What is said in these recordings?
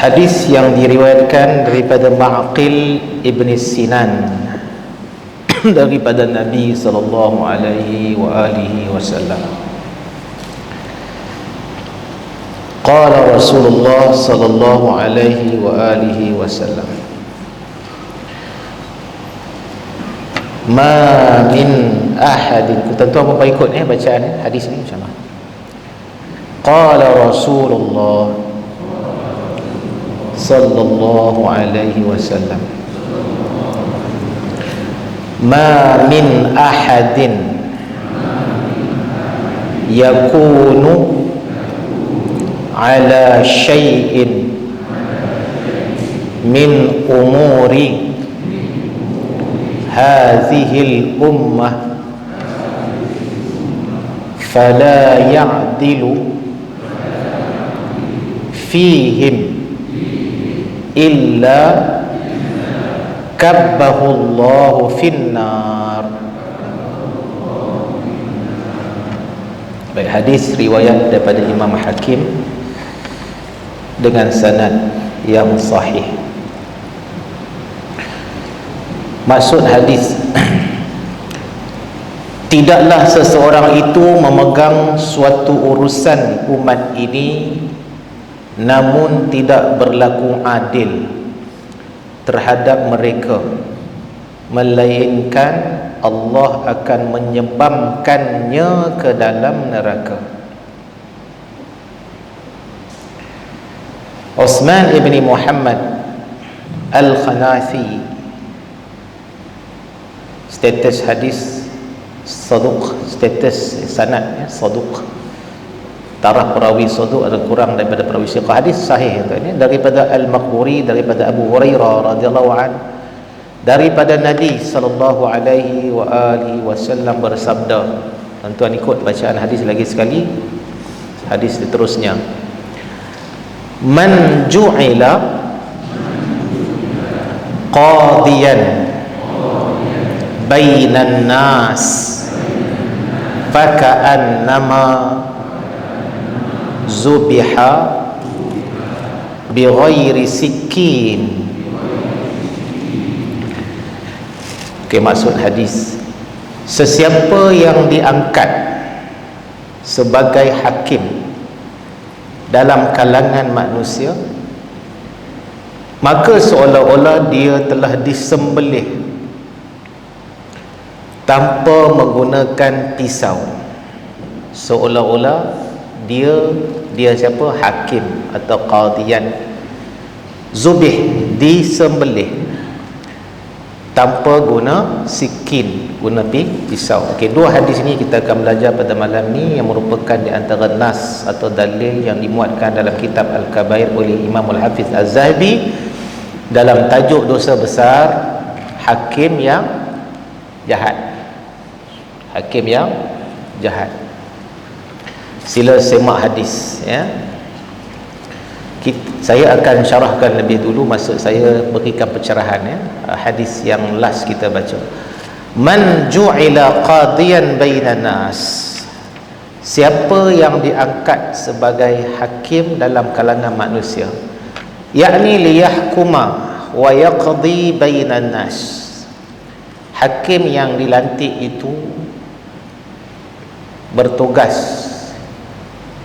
Hadis yang diriwayatkan daripada Ma'qil ibn Sinan daripada Nabi sallallahu alaihi wa alihi wasallam. Qala Rasulullah sallallahu alaihi wa alihi wasallam, ma min ahadin. Tuan-tuan apa ikut bacaan hadis ni macam mana? Qala Rasulullah sallallahu alaihi wasallam, ma min ahadin yakunu ala syai'in min umuri hadhil ummah fala ya'dilu fihim illa kabbahullahu finnar. Baik, hadis riwayat daripada Imam Hakim dengan sanad yang sahih. Maksud hadis, tidaklah seseorang itu memegang suatu urusan umat ini namun tidak berlaku adil terhadap mereka, melainkan Allah akan menyebabkannya ke dalam neraka. Utsman ibn Muhammad Al-Khanafi, status hadis saduq, status sanad saduq, taraf perawi saduq ada kurang daripada perawi siqah. Hadis sahih ini daripada Al-Maqburi, daripada Abu Hurairah radhiyallahu an, daripada Nabi sallallahu alaihi wa alihi wasallam bersabda. Tuan-tuan ikut bacaan hadis lagi sekali. Hadis seterusnya, man ju'ila qadiyan bainan nas faka'annama zubiha bighairi sikin. Okey, maksud hadis, sesiapa yang diangkat sebagai hakim dalam kalangan manusia, maka seolah-olah dia telah disembelih tanpa menggunakan pisau. Seolah-olah dia siapa? Hakim atau qadiyan. Zubih, disembelih tanpa guna sikin, guna pisau. Okey, dua hadis ini kita akan belajar pada malam ni, yang merupakan di antara nas atau dalil yang dimuatkan dalam kitab Al-Kabair oleh Imam Al-Hafiz Az-Zahabi dalam tajuk dosa besar hakim yang jahat. Hakim yang jahat. Sila semak hadis ya. Saya akan syarahkan lebih dulu, maksud saya berikan pencerahan ya. Hadis yang last kita baca, man ju'ila qadiyan bainan nas, siapa yang diangkat sebagai hakim dalam kalangan manusia, yakni liyahkuma wa yaqdi bainan nas. Hakim yang dilantik itu bertugas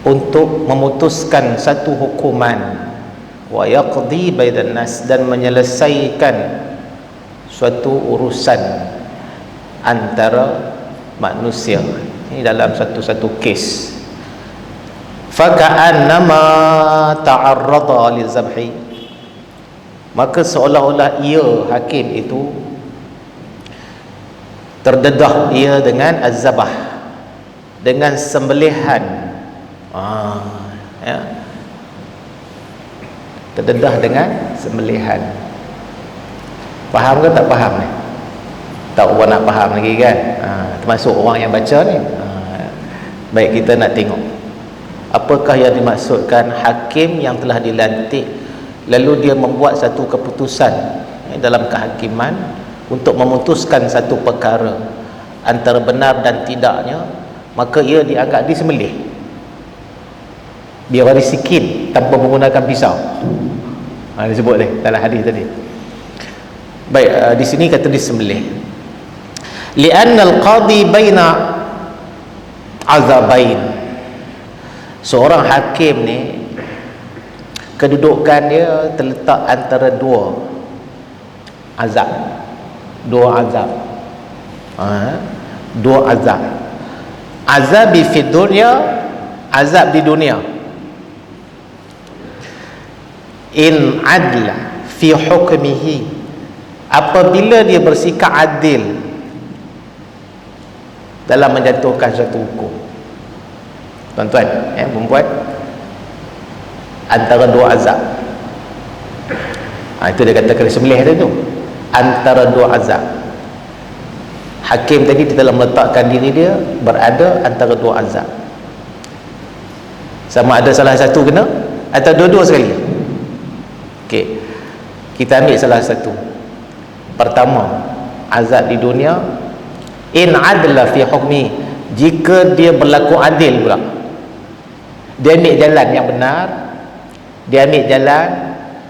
untuk memutuskan satu hukuman, wa yaqdi bainan nas, dan menyelesaikan suatu urusan antara manusia. Ini dalam satu-satu kes. Faka'annama ta'arrada lizabhi, maka seolah-olah ia hakim itu terdedah ia dengan az-zabah, dengan sembelihan. Ya, terdedah dengan sembelihan. Faham ke tak faham ni? Tak orang nak faham lagi kan? Termasuk orang yang baca ni. Baik, kita nak tengok apakah yang dimaksudkan hakim yang telah dilantik lalu dia membuat satu keputusan dalam kehakiman untuk memutuskan satu perkara antara benar dan tidaknya, maka ia dianggap disembelih biar sikin tanpa menggunakan pisau. Dia sebut dalam hadis tadi. Baik, di sini kata disembelih. Li'anna al-qadi baina azabain. Seorang hakim ni kedudukan dia terletak antara dua azab. Dua azab. Dua azab. Azab fi dunya, azab di dunia. In adla fi hukmihi, apabila dia bersikap adil dalam menjatuhkan satu hukum. Tuan-tuan, perempuan, antara dua azab. Itu dia kata kena sembelih tu. Antara dua azab. Hakim tadi dia telah meletakkan diri dia berada antara dua azab. Sama ada salah satu kena atau dua-dua sekali. Okey. Kita ambil salah satu. Pertama, azab di dunia. In adla fi hukmi, jika dia berlaku adil pula, dia ambil jalan yang benar, dia ambil jalan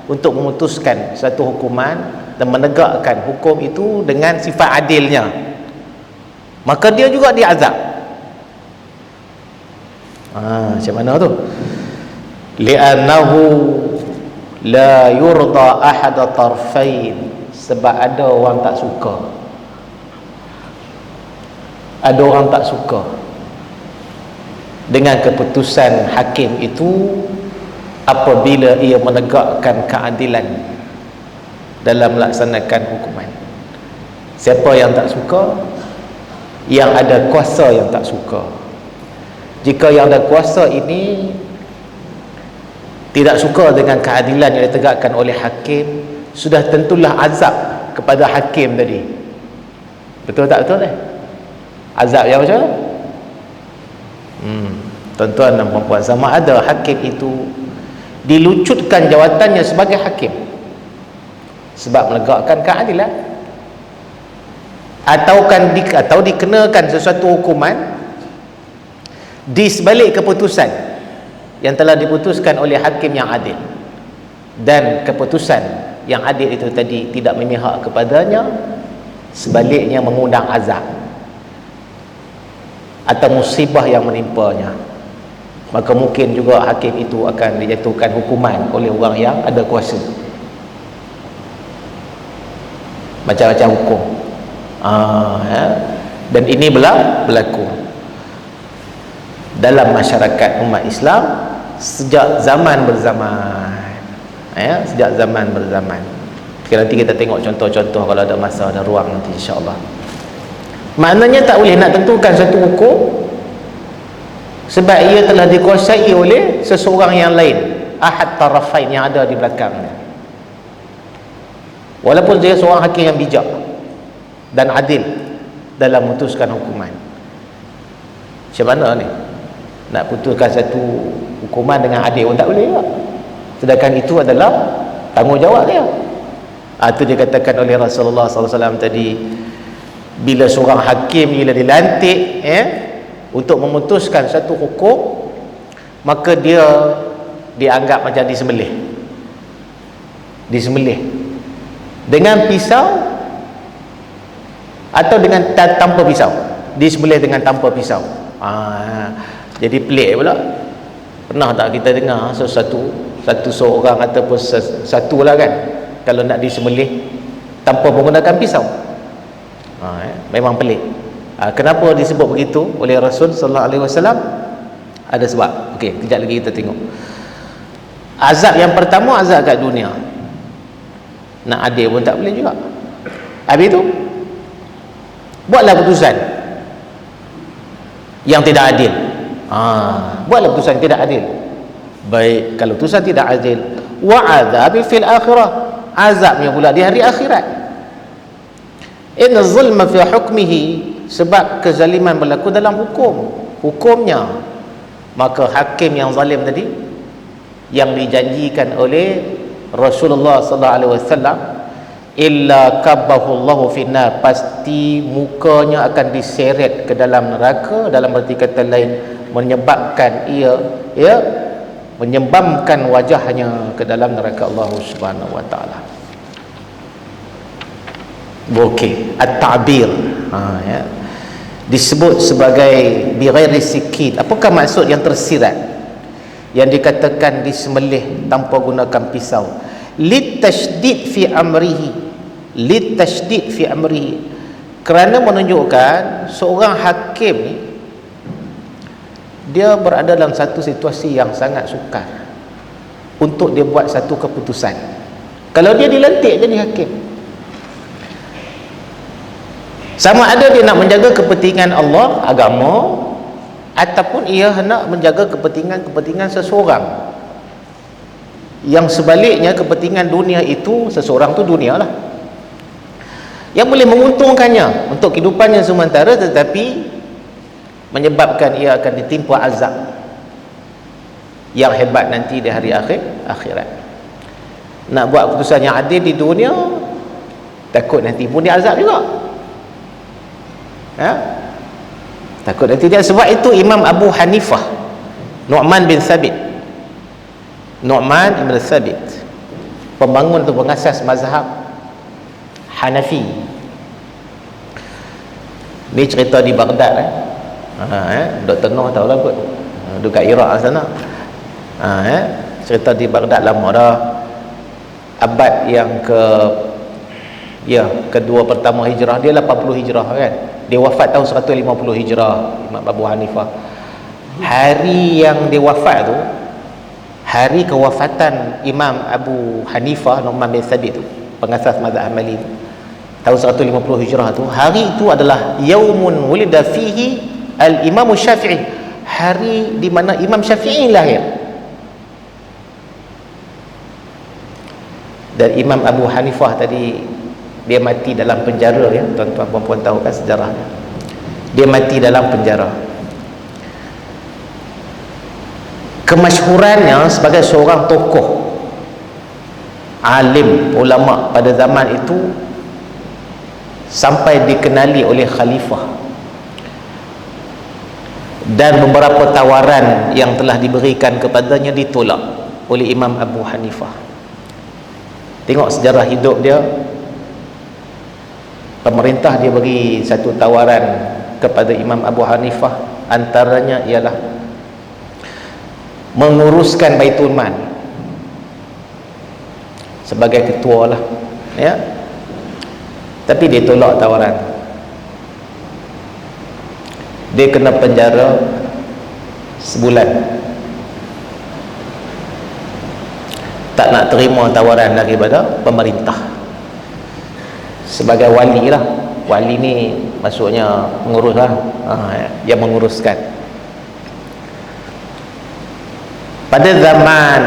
untuk memutuskan satu hukuman dan menegakkan hukum itu dengan sifat adilnya, maka dia juga diazab. Macam mana tu? Li'annahu la yurda ahada tarfain, sebab ada orang tak suka. Ada orang tak suka dengan keputusan hakim itu apabila ia menegakkan keadilan dalam melaksanakan hukuman. Siapa yang tak suka? Yang ada kuasa yang tak suka. Jika yang ada kuasa ini tidak suka dengan keadilan yang ditegakkan oleh hakim, sudah tentulah azab kepada hakim tadi. Betul tak betul? Azab yang macam mana? Tuan-tuan dan puan-puan, sama ada hakim itu dilucutkan jawatannya sebagai hakim sebab menegakkan keadilan, atau dikenakan sesuatu hukuman di sebalik keputusan yang telah diputuskan oleh hakim yang adil, dan keputusan yang adil itu tadi tidak memihak kepadanya, sebaliknya mengundang azab atau musibah yang menimpanya, maka mungkin juga hakim itu akan dijatuhkan hukuman oleh orang yang ada kuasa. Macam-macam hukum. Dan ini berlaku dalam masyarakat umat Islam sejak zaman berzaman. Sejak zaman berzaman. Nanti kita tengok contoh-contoh kalau ada masa, ada ruang nanti, insya-Allah. Maknanya tak boleh nak tentukan satu hukum sebab ia telah dikuasai oleh seseorang yang lain, ahad tarafain yang ada di belakangnya. Walaupun dia seorang hakim yang bijak dan adil dalam memutuskan hukuman. Macam mana ni? Nak putuskan satu hukuman dengan adil pun tak boleh tak? Sedangkan itu adalah tanggungjawab dia. Itu dikatakan oleh Rasulullah SAW tadi, bila seorang hakim bila dilantik untuk memutuskan satu hukum, maka dia dianggap macam disembelih dengan pisau atau dengan tanpa pisau. Disembelih dengan tanpa pisau. Jadi pelik pula. Pernah tak kita dengar seorang ataupun satu lah kan, kalau nak disembelih tanpa menggunakan pisau? Memang pelik. Kenapa disebut begitu oleh Rasul sallallahu alaihi wasallam? Ada sebab. Okey, kejap lagi kita tengok. Azab yang pertama, azab kat dunia. Nak adil pun tak boleh juga. Habis tu buatlah putusan yang tidak adil. Buatlah putusan tidak adil. Baik, kalau putusan tidak adil, wa adzabi fil akhirah, azabnya pula di hari akhirat. Inna zulma fi hukmihi, sebab kezaliman berlaku dalam hukumnya, maka hakim yang zalim tadi yang dijanjikan oleh Rasulullah sallallahu alaihi wasallam, illa kabbahu Allahu finnar, pasti mukanya akan diseret ke dalam neraka, dalam arti kata lain menyebabkan ia menyembamkan wajahnya ke dalam neraka Allah Subhanahu wa taala. Okey, at-ta'bir, ya, disebut sebagai bighairi sikin. Apakah maksud yang tersirat yang dikatakan disembelih tanpa gunakan pisau? Litasydid fi amrihi, litasydid fi amrihi, kerana menunjukkan seorang hakim ni dia berada dalam satu situasi yang sangat sukar untuk dia buat satu keputusan. Kalau dia dilantik jadi hakim, sama ada dia nak menjaga kepentingan Allah, agama, ataupun ia hendak menjaga kepentingan seseorang. Yang sebaliknya kepentingan dunia itu, seseorang tu dunia lah, yang boleh menguntungkannya untuk kehidupannya sementara, tetapi menyebabkan ia akan ditimpa azab yang hebat nanti di hari akhirat. Nak buat keputusan yang adil di dunia, takut nanti pun dia azab juga, ya? Takut nanti dia. Sebab itu Imam Abu Hanifah, Nu'man bin Thabit, Nu'man bin Thabit, pembangun atau pengasas mazhab Hanafi, ni cerita di Baghdad, Dr. Noh tahu lah kot, dekat Iraq sana, cerita di Baghdad lama dah, abad yang kedua pertama hijrah. Dia 80 hijrah kan, dia wafat tahun 150 hijrah, Imam Abu Hanifah. Hari yang dia wafat tu, hari kewafatan Imam Abu Hanifah Nu'man bin Thabit tu, pengasas mazhab Hambali tu, tahun 150 hijrah tu, hari itu adalah yaumun wulida fihi al-Imam Syafi'i, hari di mana Imam Syafi'i lahir. Dan Imam Abu Hanifah tadi dia mati dalam penjara, ya, tuan-tuan puan-puan tahu kan sejarahnya. Dia mati dalam penjara. Kemasyhurannya sebagai seorang tokoh alim ulama pada zaman itu sampai dikenali oleh khalifah, dan beberapa tawaran yang telah diberikan kepadanya ditolak oleh Imam Abu Hanifah. Tengok sejarah hidup dia. Pemerintah dia beri satu tawaran kepada Imam Abu Hanifah, antaranya ialah menguruskan Baitul Mal sebagai ketua lah, ya. Tapi dia tolak tawaran. Dia kena penjara sebulan, tak nak terima tawaran daripada pemerintah. Sebagai wali lah, wali ni maksudnya pengurus lah, yang menguruskan. Pada zaman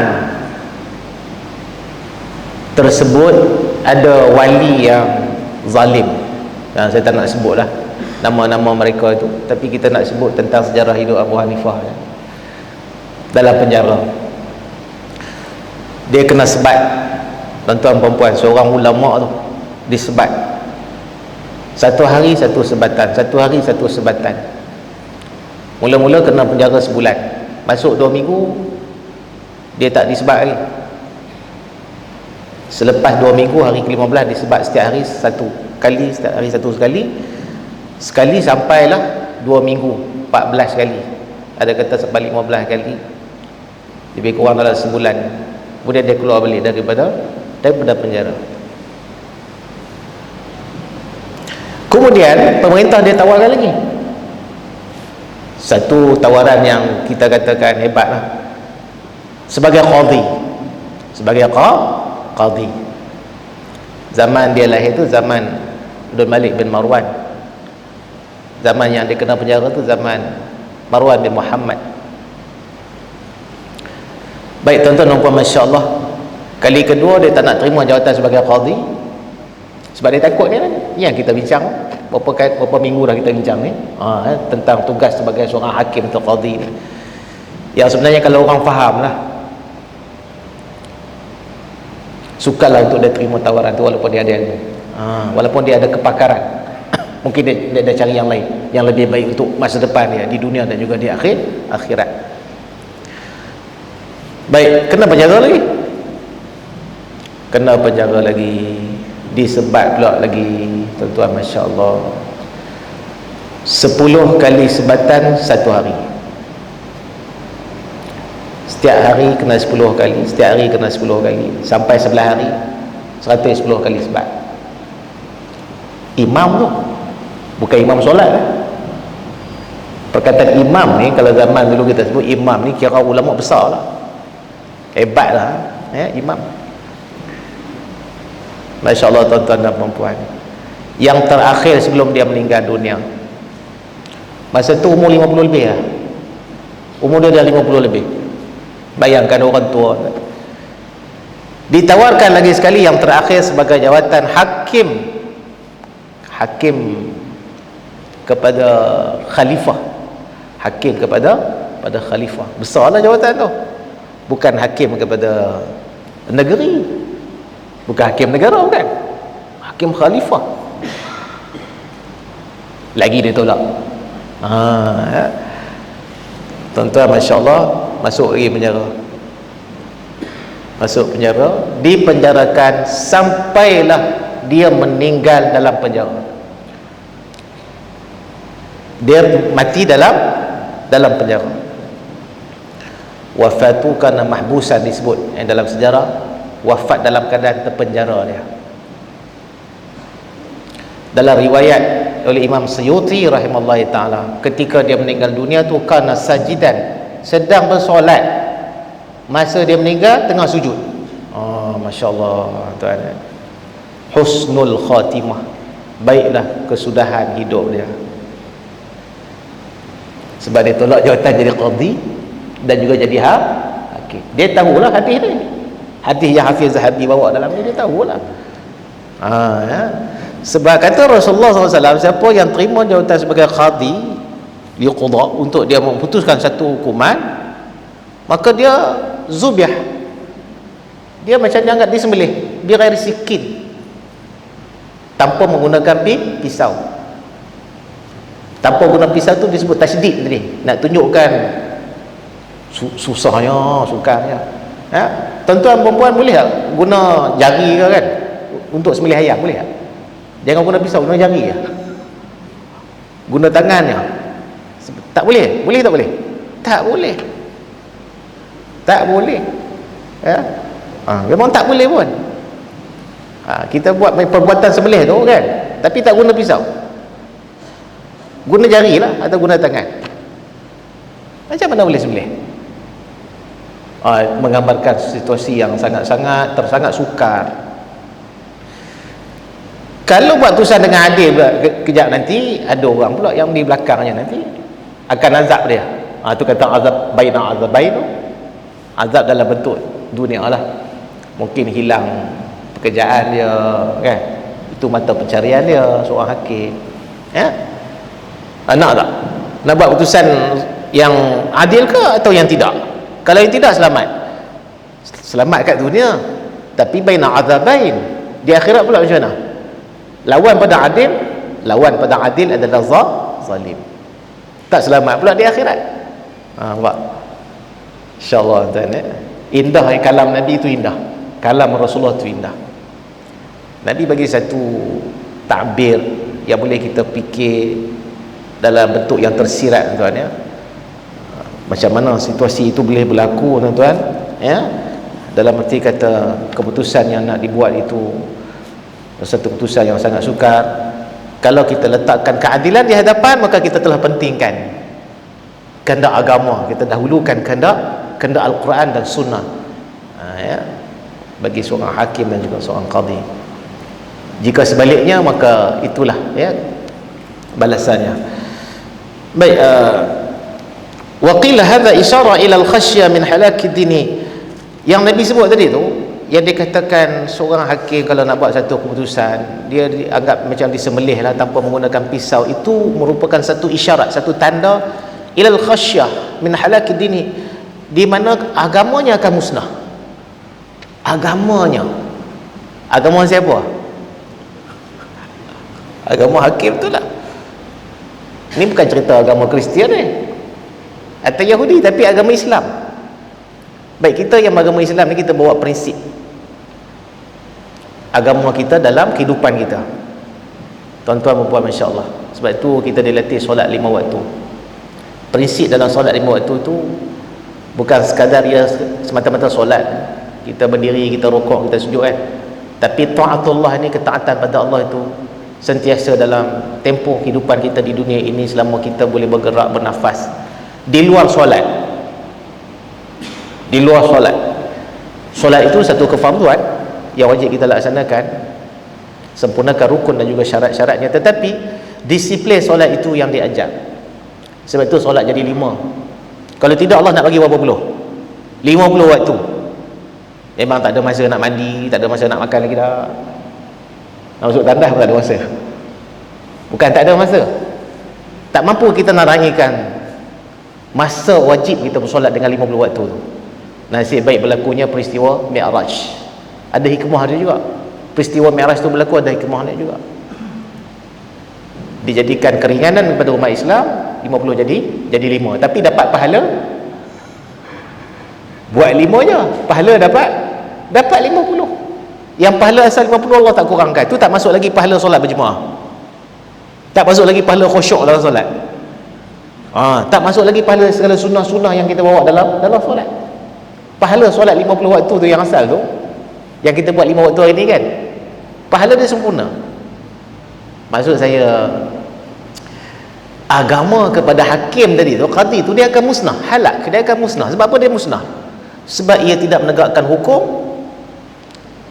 tersebut ada wali yang zalim, saya tak nak sebut lah nama-nama mereka itu, tapi kita nak sebut tentang sejarah hidup Abu Hanifah, ya. Dalam penjara dia kena sebat, tuan-tuan perempuan, seorang ulama tu disebat, satu hari satu sebatan, satu hari satu sebatan. Mula-mula kena penjara sebulan, masuk 2 minggu dia tak disebat lagi. Selepas 2 minggu, hari ke-15 disebat setiap hari satu kali, setiap hari satu sekali sampailah 2 minggu 14 kali, ada kata sampai 15 kali, lebih kurang dalam sebulan. Kemudian dia keluar balik daripada penjara. Kemudian pemerintah dia tawarkan lagi satu tawaran yang kita katakan hebat lah, sebagai qadhi, sebagai qadhi. Zaman dia lahir tu zaman Abdul Malik bin Marwan, zaman yang dia kena penjara tu zaman Marwan bin Muhammad. Baik tuan-tuan dan puan, Masya Allah, kali kedua dia tak nak terima jawatan sebagai qadhi, sebab dia takut ni kan, yang kita bincang berapa minggu dah kita bincang ni, tentang tugas sebagai seorang hakim atau qadhi ni, yang sebenarnya kalau orang faham lah, sukalah untuk dia terima tawaran tu, walaupun dia ada ilmu, walaupun dia ada kepakaran. Mungkin dia cari yang lain yang lebih baik untuk masa depan dia di dunia dan juga di akhirat. Baik, kena penjara lagi, kena penjara lagi, disebat pula lagi, tuan-tuan, Masya Allah, 10 kali sebatan satu hari. Setiap hari kena 10 kali, setiap hari kena 10 kali, sampai 11 hari 110 kali sebat. Imam tu bukan imam solat lah. Perkataan imam ni, kalau zaman dulu kita sebut imam ni, kira ulama besar lah, hebat lah, ya, imam. Masya Allah, tuan-tuan dan perempuan, yang terakhir sebelum dia meninggal dunia, masa tu umur 50 lebih lah, umur dia dah 50 lebih. Bayangkan orang tua. Ditawarkan lagi sekali yang terakhir sebagai jawatan hakim kepada khalifah, hakim kepada khalifah. Besarlah jawatan tu. Bukan hakim kepada negeri, bukan hakim negara, bukan, hakim khalifah. Lagi dia tolak. Ya. Tuan-tuan, Masya Allah, masuk lagi penjara, masuk penjara, dipenjarakan sampailah dia meninggal dalam penjara. Dia mati dalam penjara. Wafatu karena mahbusan disebut, yang dalam sejarah wafat dalam keadaan terpenjara dia. Dalam riwayat oleh Imam Suyuti rahimallahu taala, ketika dia meninggal dunia tu kana sajidan, sedang bersolat, masa dia meninggal tengah sujud. Masya-Allah, tuan. Husnul khatimah, baiklah kesudahan hidup dia. Sebab dia tolak jawatan jadi qadhi dan juga jadi hakim. Dia tahulah hadis ni, hadis yang Hafiz Zahabi bawa dalam ni, dia tahulah. Ya. Sebab kata Rasulullah SAW, siapa yang terima jawatan sebagai qadhi liqada, untuk dia memutuskan satu hukuman, maka dia zubiah, dia macam dianggap disembelih, bighairi sikin, tanpa menggunakan pisau. Tanpa guna pisau tu disebut tasydid tadi, nak tunjukkan susahnya, sukarnya. Ya? Tuan-tuan perempuan boleh tak guna jari ke kan untuk sembelih ayam? Boleh tak? Jangan guna pisau, guna jari ya. Guna tangannya. Tak boleh? Boleh tak boleh? Tak boleh. Tak boleh. Ya? Memang tak boleh pun. Kita buat perbuatan sembelih tu kan, tapi tak guna pisau, guna jari lah atau guna tangan. Macam mana boleh sembelih? Menggambarkan situasi yang sangat-sangat sukar. Kalau buat tulisan dengan adil pula, kejap nanti ada orang pula yang di belakangnya nanti akan azab dia. Tu kata azab baina azabain tu, azab dalam bentuk dunia lah. Mungkin hilang pekerjaan dia kan, itu mata pencarian dia, seorang hakim. Ya, nak tak nak buat putusan yang adil ke atau yang tidak? Kalau yang tidak, selamat kat dunia, tapi baina azabain, di akhirat pula macam mana? Lawan pada adil adalah zalim, tak selamat pula di akhirat. Nampak? InsyaAllah tuan, indah kalam Nabi itu, indah kalam Rasulullah itu, indah. Nabi bagi satu takbir yang boleh kita fikir dalam bentuk yang tersirat, tuan, ya. Macam mana situasi itu boleh berlaku, tuan-tuan, ya. Dalam arti kata keputusan yang nak dibuat itu satu keputusan yang sangat sukar. Kalau kita letakkan keadilan di hadapan, maka kita telah pentingkan kehendak agama, kita dahulukan kehendak Al-Quran dan Sunnah, ya, bagi seorang hakim dan juga seorang qadhi. Jika sebaliknya, maka itulah, ya, balasannya. Baik, wa qila hadha isyara ila al-khasyah min halaki dini. Yang Nabi sebut tadi tu, yang dikatakan seorang hakim kalau nak buat satu keputusan, dia dianggap macam disembelih lah tanpa menggunakan pisau, itu merupakan satu isyarat, satu tanda ilal khasyah min halaki dini, di mana agamanya akan musnah. Agama siapa? Agama hakim tu lah. Ini bukan cerita agama Kristian atau Yahudi, tapi agama Islam. Baik, kita yang agama Islam ni kita bawa prinsip agama kita dalam kehidupan kita, tuan-tuan dan puan, masya-Allah. Sebab itu kita dilatih solat 5 waktu. Prinsip dalam solat 5 waktu tu bukan sekadar dia semata-mata solat, kita berdiri, kita rukuk, kita sujud kan, tapi taatullah ni, ketaatan pada Allah itu sentiasa dalam tempoh kehidupan kita di dunia ini selama kita boleh bergerak, bernafas di luar solat. Di luar solat, solat itu satu kefarduan yang wajib kita laksanakan, sempurnakan rukun dan juga syarat-syaratnya, tetapi disiplin solat itu yang diajar. Sebab itu solat jadi 5. Kalau tidak, Allah nak bagi berapa puluh? 50 waktu. Memang tak ada masa nak mandi, tak ada masa nak makan lagi dah. Nak masuk tandas pun tak ada masa. Bukan tak ada masa, tak mampu kita nak raikan masa wajib kita bersolat dengan 50 waktu tu. Nasib baik berlakunya peristiwa Mi'raj. Ada hikmah dia juga. Peristiwa Mi'raj tu berlaku, ada hikmah dia juga. Dijadikan keringanan kepada umat Islam, 50 jadi 5. Tapi dapat pahala buat 5 je, pahala dapat 50. Yang pahala asal 50 Allah tak kurangkan. Tu tak masuk lagi pahala solat berjemaah, tak masuk lagi pahala khusyuk dalam solat, tak masuk lagi pahala segala sunnah-sunnah yang kita bawa dalam solat. Pahala solat 50 waktu tu yang asal tu, yang kita buat 5 waktu hari ni kan, pahala dia sempurna. Maksud saya, agama kepada hakim tadi tu, qadi tu, dia akan musnah, halak, dia akan musnah. Sebab apa dia musnah? Sebab ia tidak menegakkan hukum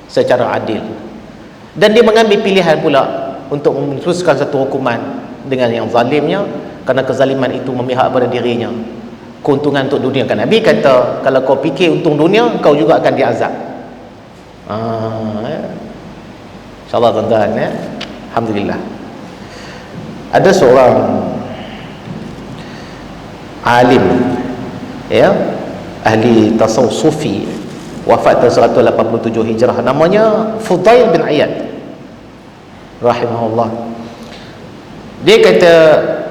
secara adil, dan dia mengambil pilihan pula untuk memutuskan satu hukuman dengan yang zalimnya, kerana kezaliman itu memihak pada dirinya, keuntungan untuk dunia. Kan Nabi kata, kalau kau fikir untung dunia, kau juga akan diazab. InsyaAllah tuan-tuan, alhamdulillah. Ada seorang alim, ahli tasawuf sufi, wafat tahun 187 Hijrah, namanya Fudail bin Iyad rahimahullah. Dia kata,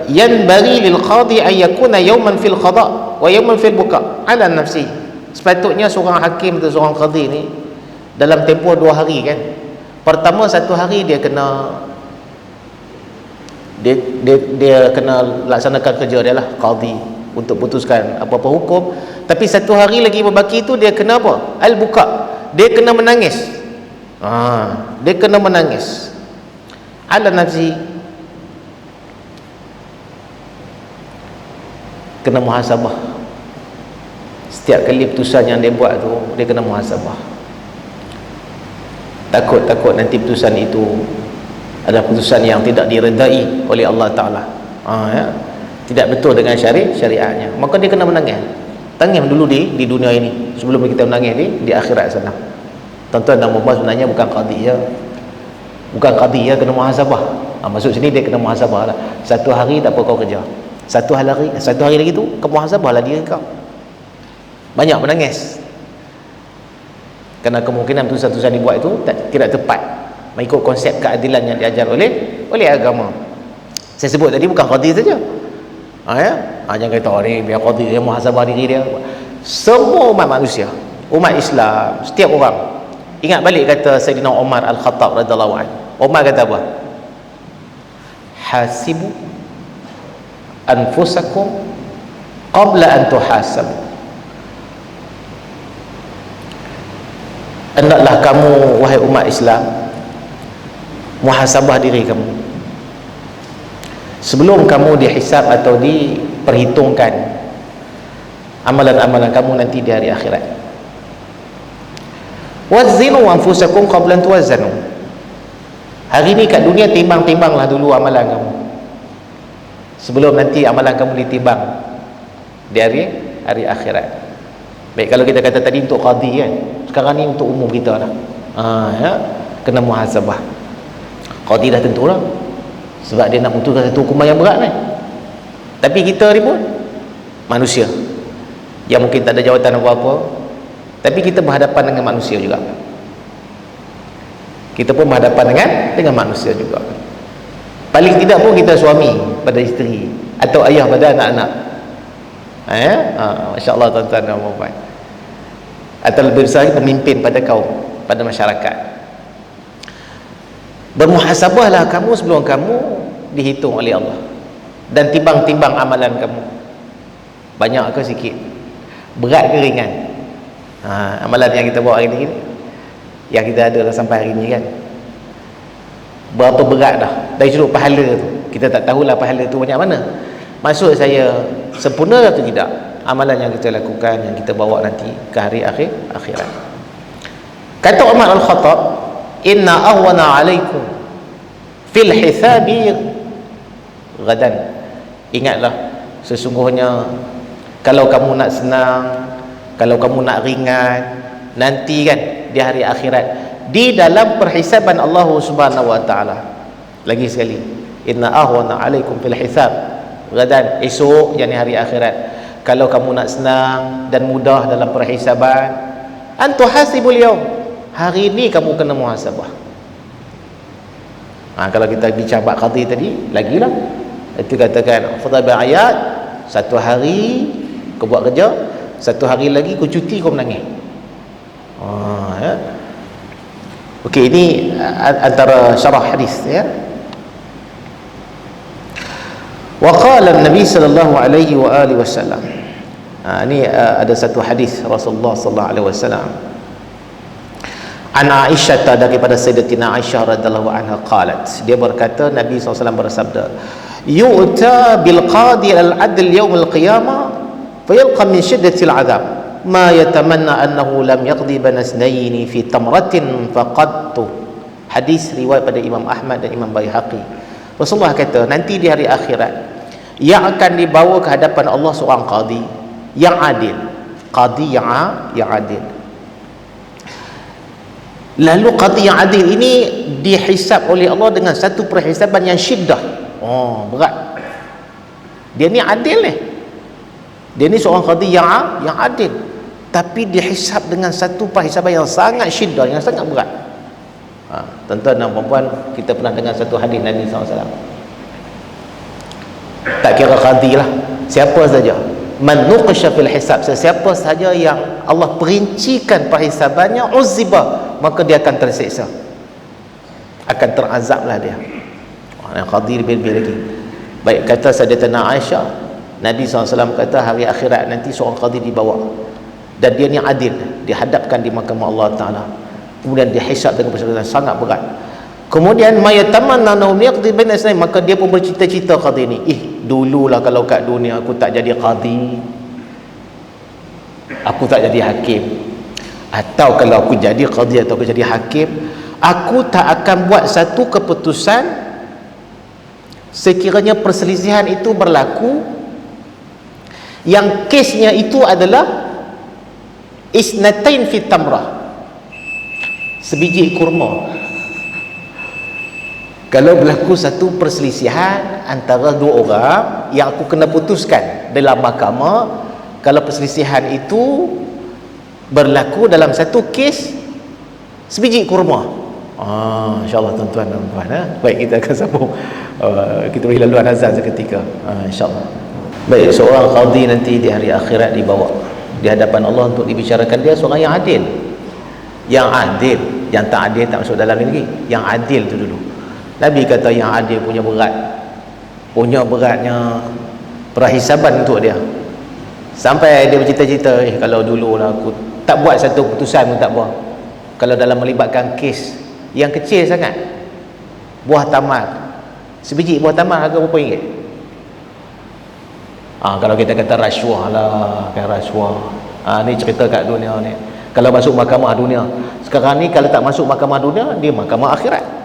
yanbaghi lil qadi an yakuna yawman fil qada wa yawman fil buka ala nafsi. Sepatutnya seorang hakim atau seorang qadi ni dalam tempoh 2 hari kan. Pertama, 1 hari dia kena dia kena laksanakan kerja dia lah, qadi, untuk putuskan apa-apa hukum. Tapi 1 hari lagi berbaki tu dia kena apa? Al-buka, dia kena menangis. Dia kena menangis ala nafsi, kena muhasabah. Setiap kali putusan yang dia buat tu, dia kena muhasabah. Takut nanti putusan itu ada putusan yang tidak diredai oleh Allah Ta'ala, tidak betul dengan syariatnya, maka dia kena menangis. Tangis dulu di dunia ini sebelum kita menangis di akhirat sana. Tuan-tuan dan puan, sebenarnya bukan qadi ya, kena muhasabah. Maksud sini dia kena muhasabah lah. 1 hari tak apa kau kerja, 1 hari lagi tu kau muhasabah lah diri kau. Banyak menangis kerana kemungkinan putusan-putusan dibuat itu tidak tepat mengikut konsep keadilan yang diajar oleh agama. Saya sebut tadi bukan qadi saja. Jangan kata ni biar qadi dia muhasabah diri dia. Semua umat manusia, umat Islam, setiap orang. Ingat balik kata Sayyidina Umar Al-Khattab radhiyallahu anhu. Umar kata apa? Hasibu anfusakum qabla an tuhasabu. Hendaklah kamu, wahai umat Islam, muhasabah diri kamu sebelum kamu dihisab atau diperhitungkan amalan-amalan kamu nanti di hari akhirat. Wazinu anfusakum qabla an tuwazzanu. Hari ni kat dunia timbang-timbanglah dulu amalan kamu sebelum nanti amalan kamu ditimbang di hari akhirat. Baik, kalau kita kata tadi untuk qadi kan, sekarang ni untuk umum kita lah. Kena muhasabah. Qadi dah tentulah, sebab dia nak putuskan satu hukuman yang berat kan. Tapi kita ni pun manusia yang mungkin tak ada jawatan apa-apa, tapi kita berhadapan dengan manusia juga. Kita pun berhadapan dengan manusia juga. Paling tidak pun kita suami pada isteri atau ayah pada anak-anak. Masya Allah tuan-tuan dan puan-puan. atau lebih besar lagi pemimpin pada kaum, pada masyarakat. Bermuhasabahlah kamu sebelum kamu dihitung oleh Allah, dan timbang-timbang amalan kamu, banyak ke sikit, berat ke ringan. Amalan yang kita buat hari ni, yang kita ada sampai hari ni kan, berapa berat dah dari sudut pahala tu. Kita tak tahulah pahala tu banyak mana. Maksud saya, sempurna atau tidak amalan yang kita lakukan, yang kita bawa nanti ke hari akhirat. Kata Umar Al-Khattab, inna ahwana alaikum fil hisabi gadan. Ingatlah, sesungguhnya kalau kamu nak senang, kalau kamu nak ringan, nanti kan di hari akhirat, di dalam perhisaban Allah Subhanahu wa taala. Lagi sekali, inna ahwana alaikum fil hisab gadan, esok, yakni hari akhirat, kalau kamu nak senang dan mudah dalam perhisaban, antu hasibul yaum, hari ini kamu kena muhasabah. Kalau kita bincang bab qadhi tadi, lagilah itu katakan fadhal ayat, satu hari kau buat kerja, satu hari lagi kau cuti, kau menangis. Ya. Okey, ini antara syarah hadis ya. Wa qala an-nabi sallallahu alaihi wa alihi wasallam. Ini ada satu hadis Rasulullah sallallahu alaihi wasallam. An Aisyah, daripada Sayyidatina Aisyah radhiyallahu anha qalat, dia berkata, Nabi SAW bersabda, yu'ta bil qadi al-adl yawm al-qiyamah fayalqa min shiddatil adab ma yatamanna annahu lam yaqdi baina ithnaini fi tamratin faqadtu. Hadis riwayat pada Imam Ahmad dan Imam Baihaqi. Rasulullah kata, nanti di hari akhirat yang akan dibawa ke hadapan Allah seorang qadi yang adil, qadi yang adil. Lalu qadi yang adil ini dihisab oleh Allah dengan satu perhisaban yang syiddah. Berat. Dia ni adil ni. Dia ni seorang qadi yang adil, tapi dihisab dengan satu perhisaban yang sangat syiddah, yang sangat berat. Tuan-tuan dan puan-puan, kita pernah dengar satu hadis Nabi SAW. Tak kira qadi lah, siapa saja, man nuqisha fil hisab, sesiapa saja yang Allah perincikan perhisabannya, uzziba, maka dia akan tersiksa, akan terazablah dia. Yang qadi lebih-lebih lagi. Baik, kata Sayyidatina Aisyah, Nabi SAW kata hari akhirat nanti seorang qadi dibawa, dan dia ni adil, dihadapkan di mahkamah Allah Ta'ala, kemudian dihisab dengan perhisaban sangat berat. Kemudian mayatamanna naum yaqdi baina isnain, maka dia pun bercita-cita qadi ni, dululah kalau kat dunia aku tak jadi qadi, aku tak jadi hakim, atau kalau aku jadi qadi atau aku jadi hakim, aku tak akan buat satu keputusan sekiranya perselisihan itu berlaku yang kesnya itu adalah isnatain fit tamrah, sebiji kurma. Kalau berlaku satu perselisihan antara dua orang yang aku kena putuskan dalam mahkamah, kalau perselisihan itu berlaku dalam satu kes sebiji kurma. InsyaAllah tuan-tuan dan puan, baik, kita akan sambung. Kita beri laluan azan seketika, insyaAllah. Baik, seorang qadi nanti di hari akhirat dibawa di hadapan Allah untuk dibicarakan. Dia seorang yang adil. Yang adil, yang tak adil tak masuk dalam ini lagi. Yang adil tu dulu. Nabi kata yang adil punya berat, punya beratnya perhisaban untuk dia, sampai dia bercita-cita, kalau dulu lah aku tak buat satu keputusan pun tak buat. Kalau dalam melibatkan kes yang kecil sangat, buah tamar, sebiji buah tamar harga berapa ringgit? Kalau kita kata rasuah lah, kan rasuah. Ni cerita kat dunia ni. Kalau masuk mahkamah dunia sekarang ni, kalau tak masuk mahkamah dunia, dia mahkamah akhirat.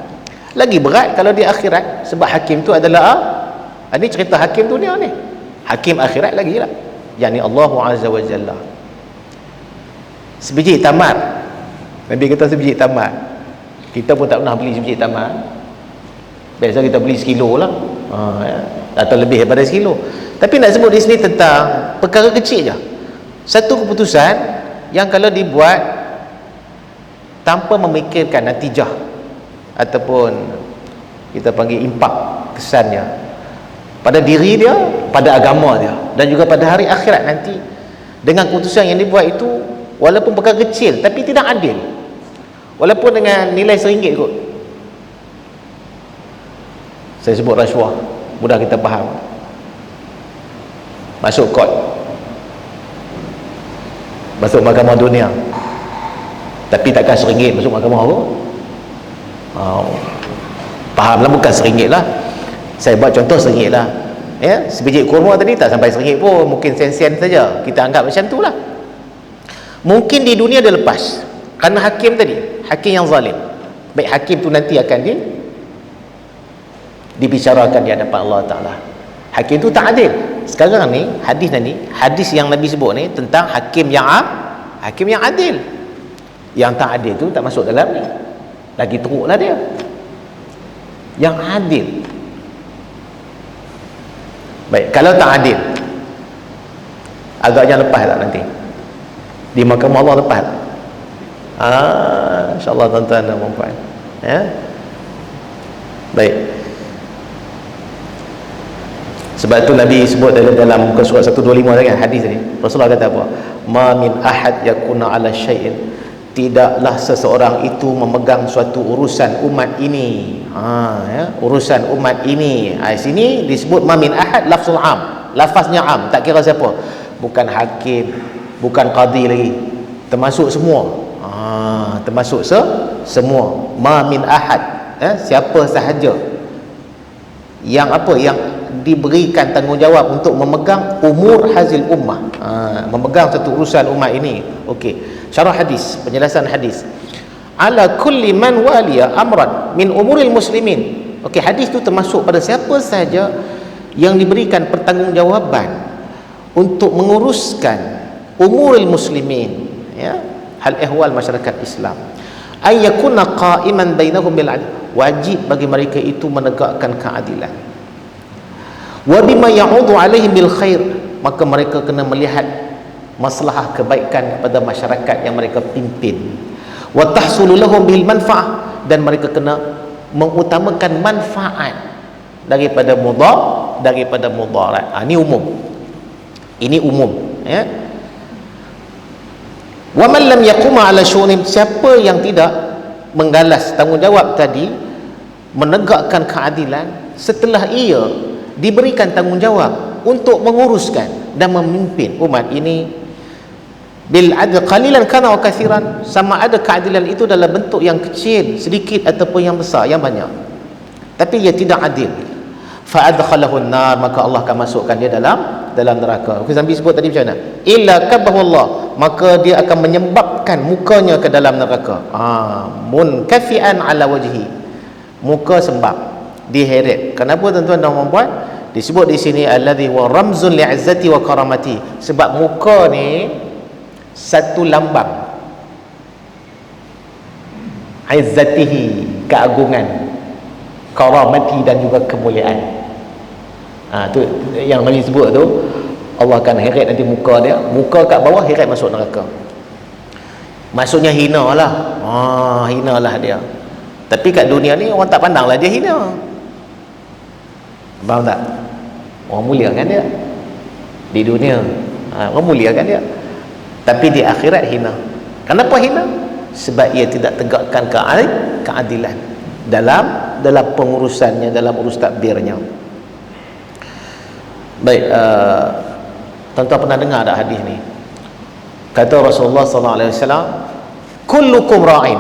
Lagi berat kalau di akhirat, sebab hakim tu adalah ini cerita hakim dunia ni, hakim akhirat lagi lah, yakni Allah Azza wa Jalla. Sebiji tamar, Nabi kata sebiji tamar, kita pun tak pernah beli sebiji tamar. Biasa kita beli sekilo lah, atau lebih daripada sekilo. Tapi nak sebut di sini tentang perkara kecil je, satu keputusan yang kalau dibuat tanpa memikirkan natijah ataupun kita panggil impak, kesannya pada diri dia, pada agama dia, dan juga pada hari akhirat nanti, dengan keputusan yang dibuat itu, walaupun perkara kecil tapi tidak adil, walaupun dengan nilai RM1 kot. Saya sebut rasuah, mudah kita faham. Masuk kot, masuk mahkamah dunia, tapi takkan RM1 masuk mahkamah tu. Fahamlah, bukan RM1 lah, saya buat contoh RM1 lah ya. Sebiji kurma tadi tak sampai RM1 pun, mungkin sen-sen saja, kita anggap macam tu lah. Mungkin di dunia dia lepas kerana hakim tadi, hakim yang zalim. Baik, hakim tu nanti akan dibicarakan di hadapan Allah Ta'ala. Hakim tu tak adil. Sekarang ni hadis yang Nabi sebut ni tentang hakim yang adil. Yang tak adil tu tak masuk dalam ni, lagi teruklah dia. Yang adil, baik, kalau tak adil agaknya lepas tak nanti di mahkamah Allah, lepas tak? InsyaAllah tuan-tuan dan puan-puan ya. Baik, sebab tu Nabi sebut dalam muka surat 125 tadi kan, hadis tadi Rasulullah kata apa? Ma min ahad yakuna ala syai'in, tidaklah seseorang itu memegang suatu urusan umat ini. Ya, urusan umat ini. Sini disebut ma min ahad, lafzul am, lafaznya am, tak kira siapa, bukan hakim, bukan qadi lagi, termasuk semua. Termasuk semua. Ma min ahad, siapa sahaja yang yang diberikan tanggungjawab untuk memegang umur hazil ummah, memegang satu urusan umat ini. Okey, syarah hadis, penjelasan hadis. Ala kulli man waliya amran min umuril muslimin. Okey, hadis tu termasuk pada siapa sahaja yang diberikan pertanggungjawaban untuk menguruskan umuril muslimin, ya, hal ehwal masyarakat Islam. Ay yakuna qa'iman bainahum bil adl, wajib bagi mereka itu menegakkan keadilan. Wa bima ya'udu alaihim bil khair, maka mereka kena melihat maslahah kebaikan kepada masyarakat yang mereka pimpin. Wa tahsulu lahum bil manfaah, dan mereka kena mengutamakan manfaat daripada mudarat. Ini umum ya. Wa man lam yaquma ala syu'unin, siapa yang tidak menggalas tanggungjawab tadi, menegakkan keadilan, setelah ia diberikan tanggungjawab untuk menguruskan dan memimpin umat ini, bil adl qalilan kana wa katsiran, sama ada keadilan itu dalam bentuk yang kecil sedikit ataupun yang besar yang banyak, tapi ia tidak adil, fa adkhalahu an-nar, maka Allah akan masukkan dia dalam neraka. Nabi sebut tadi macam mana? Illa kabahu Allah, maka dia akan menyebabkan mukanya ke dalam neraka. Munkafian ala wajhi, muka sembab, diheret. Kenapa tuan-tuan dan puan-puan disebut di sini alladhi wa ramzun li'izzati wa karamati? Sebab muka ni satu lambang izzatihi, keagungan, karamati, dan juga kemuliaan. Tu yang Nabi sebut tu, Allah akan heret nanti muka dia, muka kat bawah, heret masuk neraka. Maksudnya hina lah, hina lah dia. Tapi kat dunia ni orang tak pandang lah dia hina. Faham tak? Orang muliakan dia di dunia, orang muliakan dia, tapi di akhirat hina. Kenapa hina? Sebab ia tidak tegakkan keadilan dalam pengurusannya, dalam urus takbirnya. Baik, tuan-tuan pernah dengar tak hadis ni? Kata Rasulullah sallallahu alaihi wasallam, kullukum ra'in.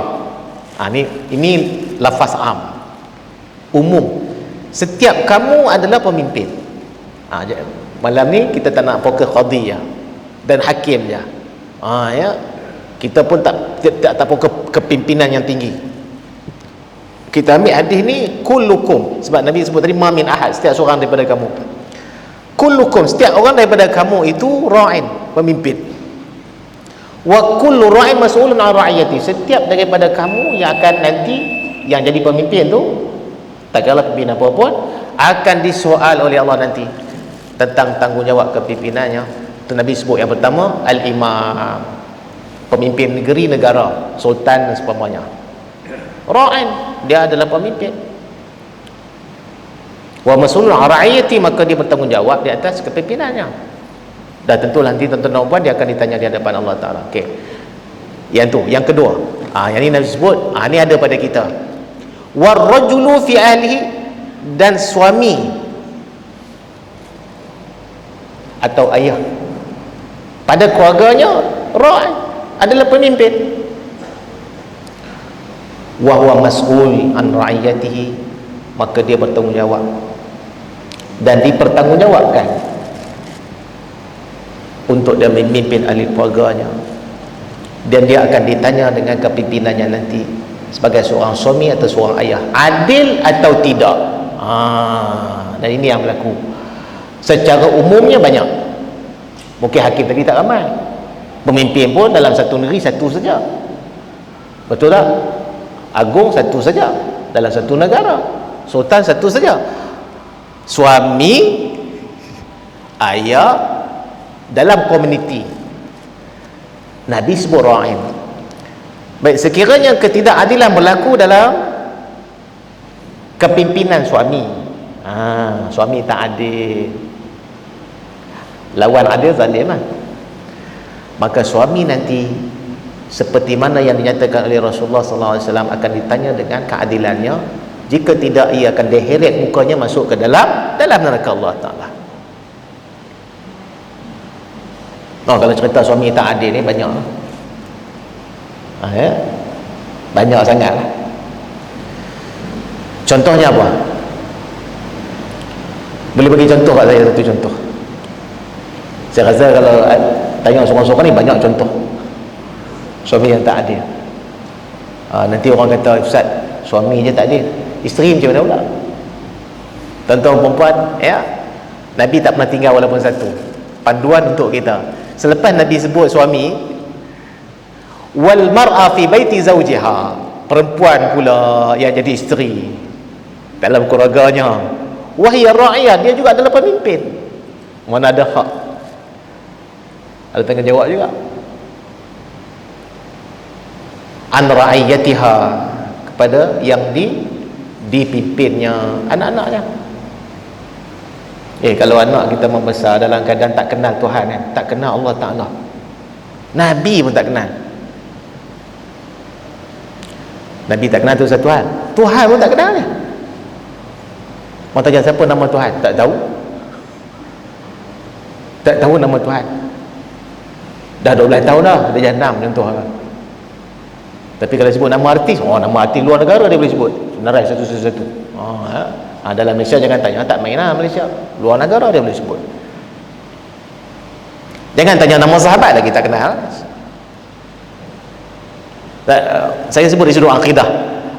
Ini lafaz am, umum. Setiap kamu adalah pemimpin. Malam ni kita tak nak fokus qadi dan hakim je. Ya. Kita pun tak fokus kepimpinan yang tinggi. Kita ambil hadis ni kullukum, sebab Nabi sebut tadi ma min ahad, setiap seorang daripada kamu. Kullukum, setiap orang daripada kamu itu ra'in, pemimpin. Wa kullu ra'in mas'ulun 'an ra'iyati, setiap daripada kamu yang akan nanti yang jadi pemimpin tu, tak kala pemimpin apa pun, akan disoal oleh Allah nanti tentang tanggungjawab kepimpinannya. Tu Nabi sebut yang pertama al-imam, pemimpin negeri, negara, sultan dan sebagainya. Ra'in, dia adalah pemimpin. Wa mas'ulun 'an ra'iyati, maka dia bertanggungjawab di atas kepimpinannya. Dan tentu nanti tuan-tuan dan puan, dia akan ditanya di hadapan Allah Ta'ala. Okey, Yang tu, yang kedua. Yang ni Nabi sebut, ni ada pada kita. Warrajulu fi ahlihi, dan suami atau ayah pada keluarganya ra'i, adalah pemimpin. Wa huwa mas'ul an ra'iyatihi, maka dia bertanggungjawab dan dipertanggungjawabkan untuk dia memimpin ahli keluarganya, dan dia akan ditanya dengan kepimpinannya nanti sebagai seorang suami atau seorang ayah, adil atau tidak. Dan ini yang berlaku secara umumnya banyak. Mungkin hakim tadi tak ramai, pemimpin pun dalam satu negeri satu saja, betul tak? Agung satu saja dalam satu negara, sultan satu saja. Suami, ayah dalam komuniti, Nabi sebut ra'in. Baik, sekiranya ketidakadilan berlaku dalam kepimpinan suami, suami tak adil, lawan adil zalim lah, maka suami nanti seperti mana yang dinyatakan oleh Rasulullah SAW akan ditanya dengan keadilannya. Jika tidak, ia akan diheret mukanya masuk ke dalam neraka Allah Ta'ala. Kalau cerita suami tak adil ni banyak, banyak sangat lah. Contohnya apa? Boleh bagi contoh kat saya satu contoh? Saya rasa kalau tanya seorang-seorang ni banyak contoh suami yang tak adil. Nanti orang kata, Ustaz, suami je tak adil, isteri macam mana pula? Tuan-tuan perempuan, Nabi tak pernah tinggal walaupun satu. Panduan untuk kita. Selepas Nabi sebut suami, wal mar'a fi baiti zawjiha, perempuan pula yang jadi isteri dalam keluarganya, wahia ra'iyah, dia juga adalah pemimpin. Mana ada hak, ada tanggungjawab juga. An ra'iyatiha, kepada yang dipimpinnya, anak-anaknya. Kalau anak kita membesar dalam keadaan tak kenal Tuhan, tak kenal Allah Ta'ala, Nabi pun tak kenal. Nabi tak kenal tu satu hal, Tuhan pun tak kenal dia. Mau tanya siapa nama Tuhan, tak tahu. Tak tahu nama Tuhan. Dah 12 tahun dah dia jahanam contoh. Tapi kalau sebut nama artis, nama artis luar negara dia boleh sebut senarai satu-satu. Dalam Malaysia jangan tanya, tak main lah Malaysia, luar negara dia boleh sebut. Jangan tanya nama sahabat lagi tak kenal. Saya sebut di sudut akidah.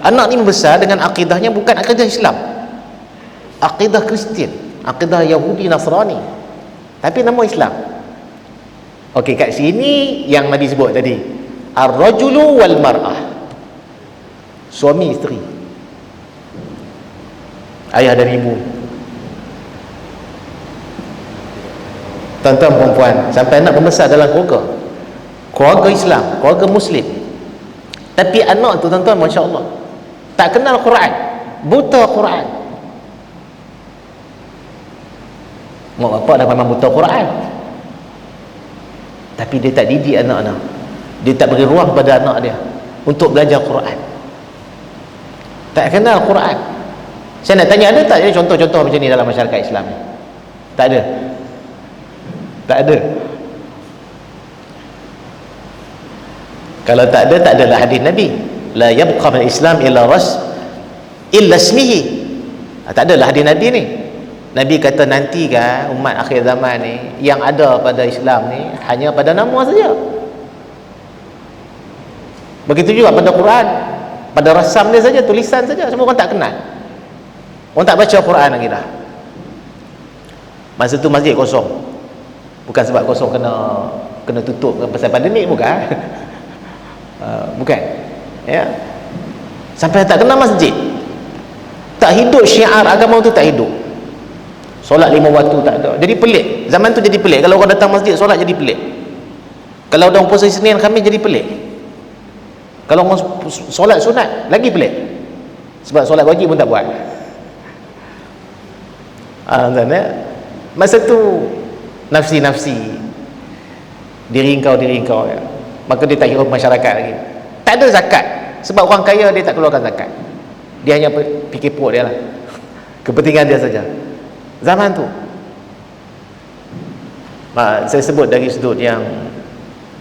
Anak ni membesar dengan akidahnya bukan akidah Islam, akidah Kristian, akidah Yahudi Nasrani, tapi nama Islam. Okey, kat sini yang Nabi sebut tadi, ar-rajulu wal mar'ah, suami isteri, ayah dan ibu. Tuan-tuan perempuan, sampai anak membesar dalam keluarga Islam, keluarga Muslim, tapi anak tu tuan-tuan, Masya Allah, tak kenal Quran, buta Quran. Mak bapak dah memang buta Quran, tapi dia tak didik anak-anak, dia tak beri ruang pada anak dia untuk belajar Quran, tak kenal Quran. Saya nak tanya, ada tak contoh-contoh macam ni dalam masyarakat Islam? Tak ada. Tak ada. Kalau tak ada, tak adalah hadis Nabi, la yabqa min Islam illa ismihi. Tak adalah hadis Nabi ni. Nabi kata nanti kan umat akhir zaman ni, yang ada pada Islam ni hanya pada nama saja. Begitu juga pada Quran, pada rasam dia saja, tulisan saja, semua orang tak kenal. Orang tak baca Quran lagi dah. Masa tu masjid kosong. Bukan sebab kosong kena tutup pasal pandemik, bukan. Bukan. Ya. Sampai tak kenal masjid. Tak hidup syiar agama tu, tak hidup. Solat 5 waktu tak ada. Jadi pelik. Zaman tu jadi pelik. Kalau orang datang masjid solat jadi pelik. Kalau orang puasa Isnin Khamis jadi pelik. Kalau orang solat sunat lagi pelik. Sebab solat wajib pun tak buat. Masa tu nafsi-nafsi, diri kau ya. maka dia tak kira masyarakat lagi. Tak ada zakat, sebab orang kaya dia tak keluarkan zakat, dia hanya fikir perut dia lah, kepentingan dia saja zaman tu. Saya sebut dari sudut yang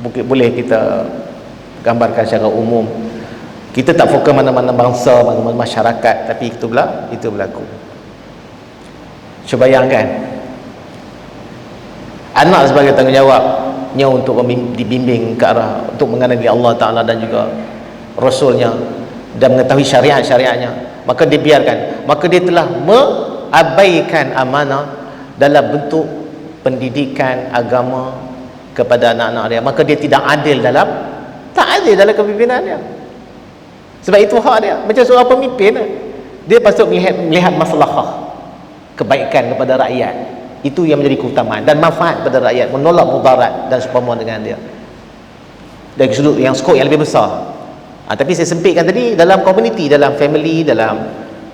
boleh kita gambarkan secara umum. Kita tak fokus mana-mana bangsa, mana-mana masyarakat, tapi itu berlaku. Cuba bayangkan anak sebagai tanggungjawabnya untuk dibimbing ke arah untuk mengenali Allah Ta'ala dan juga Rasulnya dan mengetahui syariat-syariatnya, maka dia biarkan, maka dia telah mengabaikan amanah dalam bentuk pendidikan agama kepada anak-anak dia. Maka dia tak adil dalam kepimpinan dia. Sebab itu hak dia. Macam seorang pemimpin, dia patut melihat maslahah, kebaikan kepada rakyat. Itu yang menjadi keutamaan dan manfaat kepada rakyat, menolak mudarat dan seumpama dengan dia dari sudut yang skop yang lebih besar. Tapi saya sempitkan tadi dalam komuniti, dalam family, dalam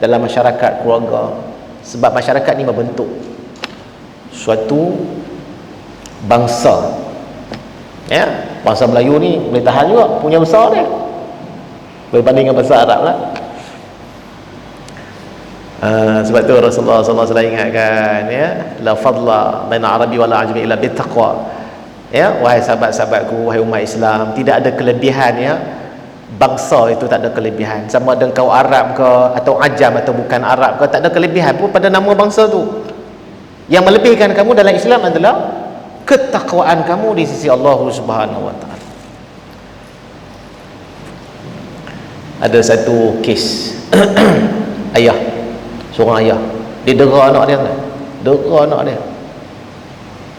masyarakat, keluarga. Sebab masyarakat ni membentuk suatu bangsa. Ya, bangsa Melayu ni boleh tahan juga, punya besar dia berbanding dengan bangsa Arab lah. Sebab tu Rasulullah SAW ingatkan, ya, la fadla baina arabi wala ajami illa bittaqwa. Ya, wahai sahabat-sahabatku, wahai umat Islam, tidak ada kelebihan, ya, bangsa itu tak ada kelebihan, sama ada kau Arab ke atau ajam atau bukan Arab ke, tak ada kelebihan pun pada nama bangsa tu. Yang melebihkan kamu dalam Islam adalah ketakwaan kamu di sisi Allah Subhanahu wa taala. Ada satu kes seorang ayah, dia dera anak dia,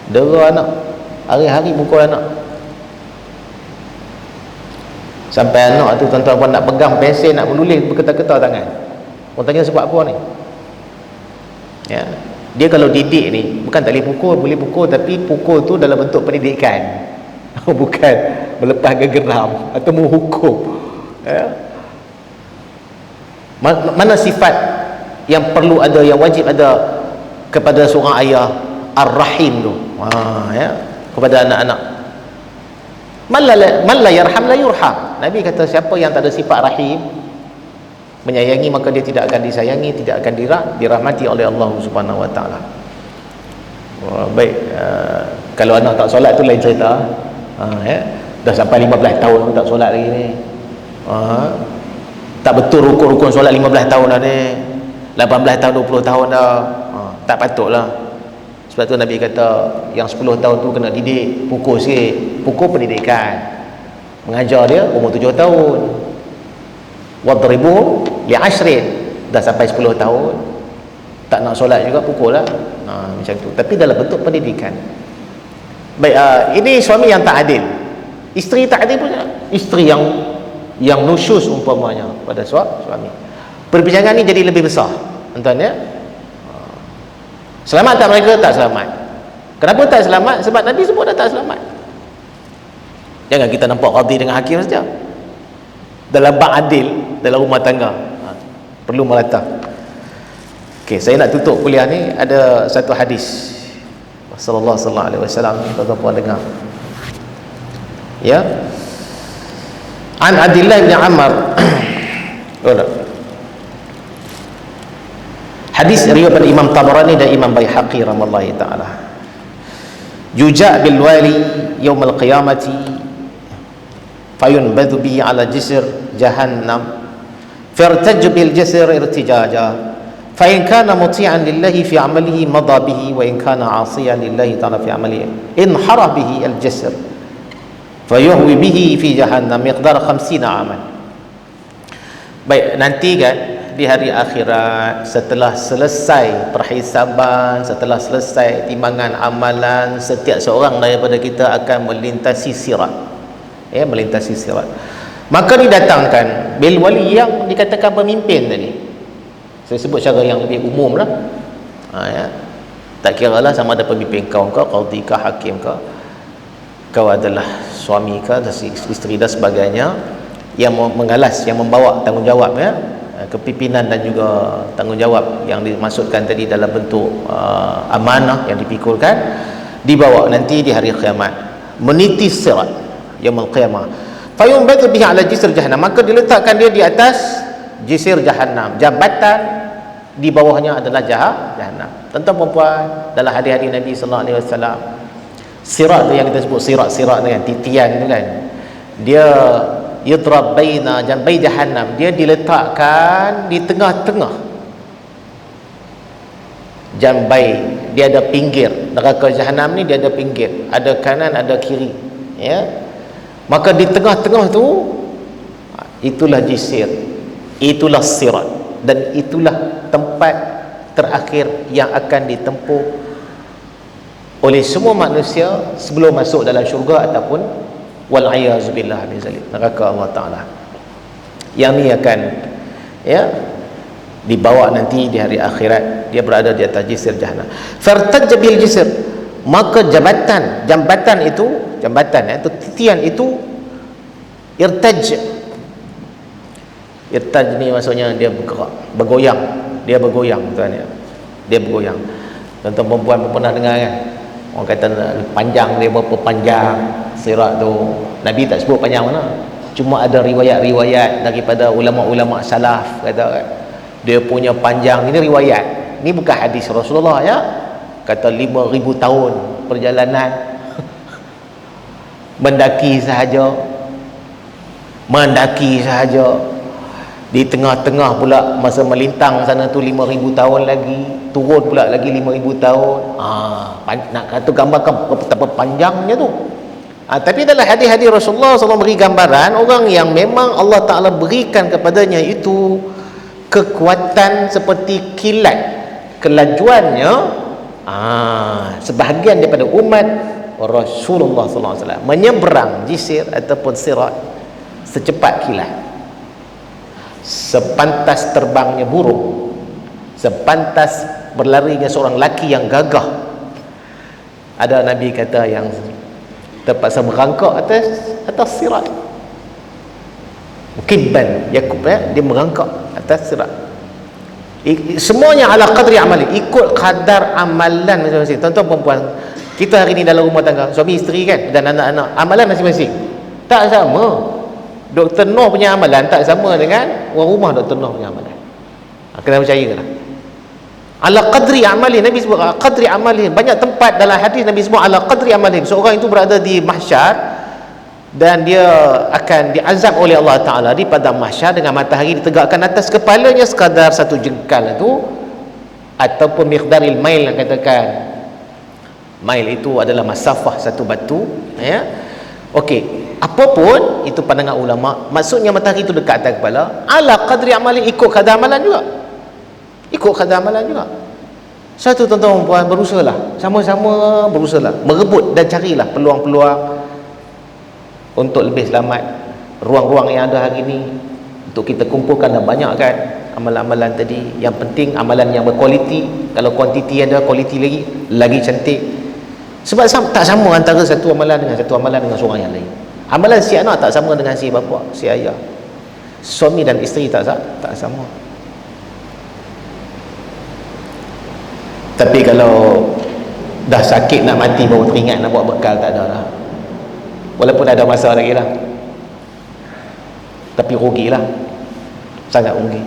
dera anak, hari-hari pukul anak, sampai anak tu tuan-tuan nak pegang pensel nak menulis bergetar-getar tangan. Orang tanya sebab apa ni? Ya, dia kalau didik ni bukan tak boleh pukul, tapi pukul tu dalam bentuk pendidikan, bukan melepas geram atau menghukum. Ya. Mana sifat yang perlu ada, yang wajib ada kepada seorang ayah? Ar-Rahim tu, ya, kepada anak-anak. Man la yarham la yurham. Nabi kata siapa yang tak ada sifat rahim, menyayangi, maka dia tidak akan disayangi, tidak akan dirahmati oleh Allah Subhanahu wa taala. Baik, kalau anak tak solat tu lain cerita. Ya, dah sampai 15 tahun pun tak solat lagi ni. Tak betul rukun-rukun solat 15 tahun dah ni, 18 tahun, 20 tahun dah. Tak patutlah. Sebab tu Nabi kata yang 10 tahun tu kena didik, pukul sikit, pukul pendidikan, mengajar dia umur 7 tahun. Wadribu li'ashrin, dah sampai 10 tahun tak nak solat juga, pukul lah. Macam tu, tapi dalam bentuk pendidikan. Baik, ini suami yang tak adil, isteri tak adil punya, isteri yang nusyus umpamanya pada suami. Perbincangan ni jadi lebih besar, tuan-tuan, ya. Selamat tak mereka? Tak selamat. Kenapa tak selamat? Sebab Nabi sebut dah tak selamat. Jangan kita nampak qadhi dengan hakim saja. Dalam bab adil dalam rumah tangga, perlu merata. Okey, saya nak tutup kuliah ni ada satu hadis Rasulullah sallallahu alaihi wasallam, tuan-tuan dengar. Ya. An Abdullah bin Amr. Hadis riwayat pada Imam Tabarani dan Imam Baihaqi rahimahullah taala. Yuja' bil wali yaum al qiyamati fayunbadhu bihi ala jisr jahannam fartaj bil jisr irtijaja fa in kana muti'an lillahi fi 'amalihi madha bihi wa in kana 'asiyan lillahi ta'ala fi 'amalihi inhara bihi al jisr fayuhwi bihi fi jahannam miqdar 50 aman. Baik, nanti kan di hari akhirat, setelah selesai perhisaban, setelah selesai timbangan amalan, setiap seorang daripada kita akan melintasi sirat, ya, melintasi sirat. Maka didatangkan bil wali yang dikatakan pemimpin tadi. Saya sebut secara yang lebih umum lah, ya. Tak kira lah sama ada pemimpin kau ke, qadhi ke, hakim ke, kau adalah suami ke, isteri dan sebagainya, yang mengalas, yang membawa tanggungjawab, ya, kepimpinan dan juga tanggungjawab yang dimaksudkan tadi dalam bentuk amanah yang dipikulkan, dibawa nanti di hari kiamat meniti sirat, yaumul qiyamah. Fayumbatu bihi ala jisr jahannam, maka diletakkan dia di atas jisir jahannam, jabatan di bawahnya adalah jahannam. Tuan-tuan puan-puan, dalam hadis-hadis Nabi sallallahu alaihi wasallam, sirat tu yang kita sebut sirat-sirat tu kan, titian tu kan, dia yudrab baina jambai jahannam, dia diletakkan di tengah-tengah jambai, dia ada pinggir. Neraka jahannam ni dia ada pinggir, ada kanan ada kiri, ya. Maka di tengah-tengah tu itulah jisir, itulah sirat, dan itulah tempat terakhir yang akan ditempuh oleh semua manusia sebelum masuk dalam syurga ataupun wal'iyazubillah min zalik, neraka Allah Ta'ala. Yang ni akan, ya, dibawa nanti di hari akhirat, dia berada di atas jisir jahannam. Fartajja bil jisr, maka jambatan itu titian itu irtaj ni maksudnya dia bergerak, bergoyang tuan ya. Dia bergoyang. Tuan-tuan perempuan pernah dengar kan, orang kata panjang dia berapa panjang sirat tu. Nabi tak sebut panjang mana, cuma ada riwayat-riwayat daripada ulama-ulama salaf kata kan, dia punya panjang ini riwayat, ni bukan hadis Rasulullah ya. Kata 5,000 tahun perjalanan mendaki sahaja, di tengah-tengah pula masa melintang sana tu 5,000 tahun lagi, turun pula lagi 5,000 tahun. Nak kata gambarkan betapa panjangnya tu. Tapi dalam hadis-hadis Rasulullah SAW beri gambaran orang yang memang Allah Ta'ala berikan kepadanya itu kekuatan seperti kilat, kelajuannya sebahagian daripada umat Rasulullah SAW menyeberang jisir ataupun sirat secepat kilat, sepantas terbangnya burung, sepantas berlarinya seorang lelaki yang gagah. Ada Nabi kata yang terpaksa merangkak atas sirat, Kibban Yakub dia merangkak atas sirat. Semuanya ala qadri amali, ikut kadar amalan masing-masing. Tuan-tuan perempuan, kita hari ni dalam rumah tangga, suami isteri kan, dan anak-anak, amalan masing-masing tak sama. Dr. Noh punya amalan tak sama dengan orang rumah Dr. Noh punya amalan. Kena percaya lah. Ala qadri amali, Nabi sebut ala qadri amali. Banyak tempat dalam hadis Nabi sebut ala qadri amali. Seorang itu berada di mahsyar dan dia akan diazab oleh Allah Ta'ala di padang mahsyar dengan matahari ditegakkan atas kepalanya sekadar satu jengkal itu, ataupun miqdaril mail yang katakan. Mail itu adalah masafah satu batu, ya. Okey, apapun itu pandangan ulama, maksudnya matahari itu dekat atas kepala, ala qadri amali, ikut kadar amalan juga. Satu tuan-tuan puan, berusahalah, sama-sama berusahalah, merebut dan carilah peluang-peluang untuk lebih selamat. Ruang-ruang yang ada hari ini untuk kita kumpulkan dan banyakkan amalan-amalan tadi. Yang penting amalan yang berkualiti. Kalau kuantiti ada, kualiti lagi cantik. Sebab tak sama antara satu amalan dengan seorang yang lain. Amalan si anak tak sama dengan si bapa, si ayah. Suami dan isteri tak sama. Tapi kalau dah sakit nak mati baru teringat nak buat bekal, tak ada lah. Walaupun ada masa lagi lah, tapi rugilah, sangat rugi.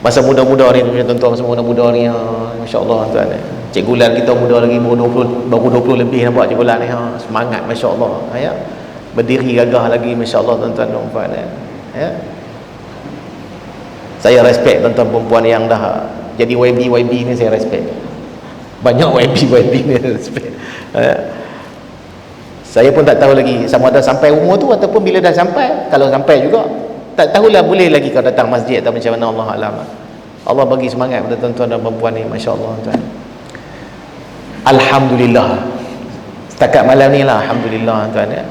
Masa muda-muda ni tuan-tuan, masa muda-muda ni, Masya Allah tuan, Cikgu Lan kita muda lagi, baru 20 lebih nampak Cikgu Lan ni, semangat Masya Allah, ya. Berdiri gagah lagi Masya Allah tuan-tuan dan puan, ya. Saya respect tuan-tuan perempuan yang dah jadi YB ni, saya respect. Banyak YB ni respect, ya. Saya pun tak tahu lagi sama ada sampai umur tu ataupun bila dah sampai. Kalau sampai juga tak tahulah, boleh lagi kau datang masjid atau macam mana, Allah alam. Allah bagi semangat pada tuan-tuan dan perempuan ni, Masya Allah tuan. Alhamdulillah, setakat malam ni lah, Alhamdulillah tuan, ya.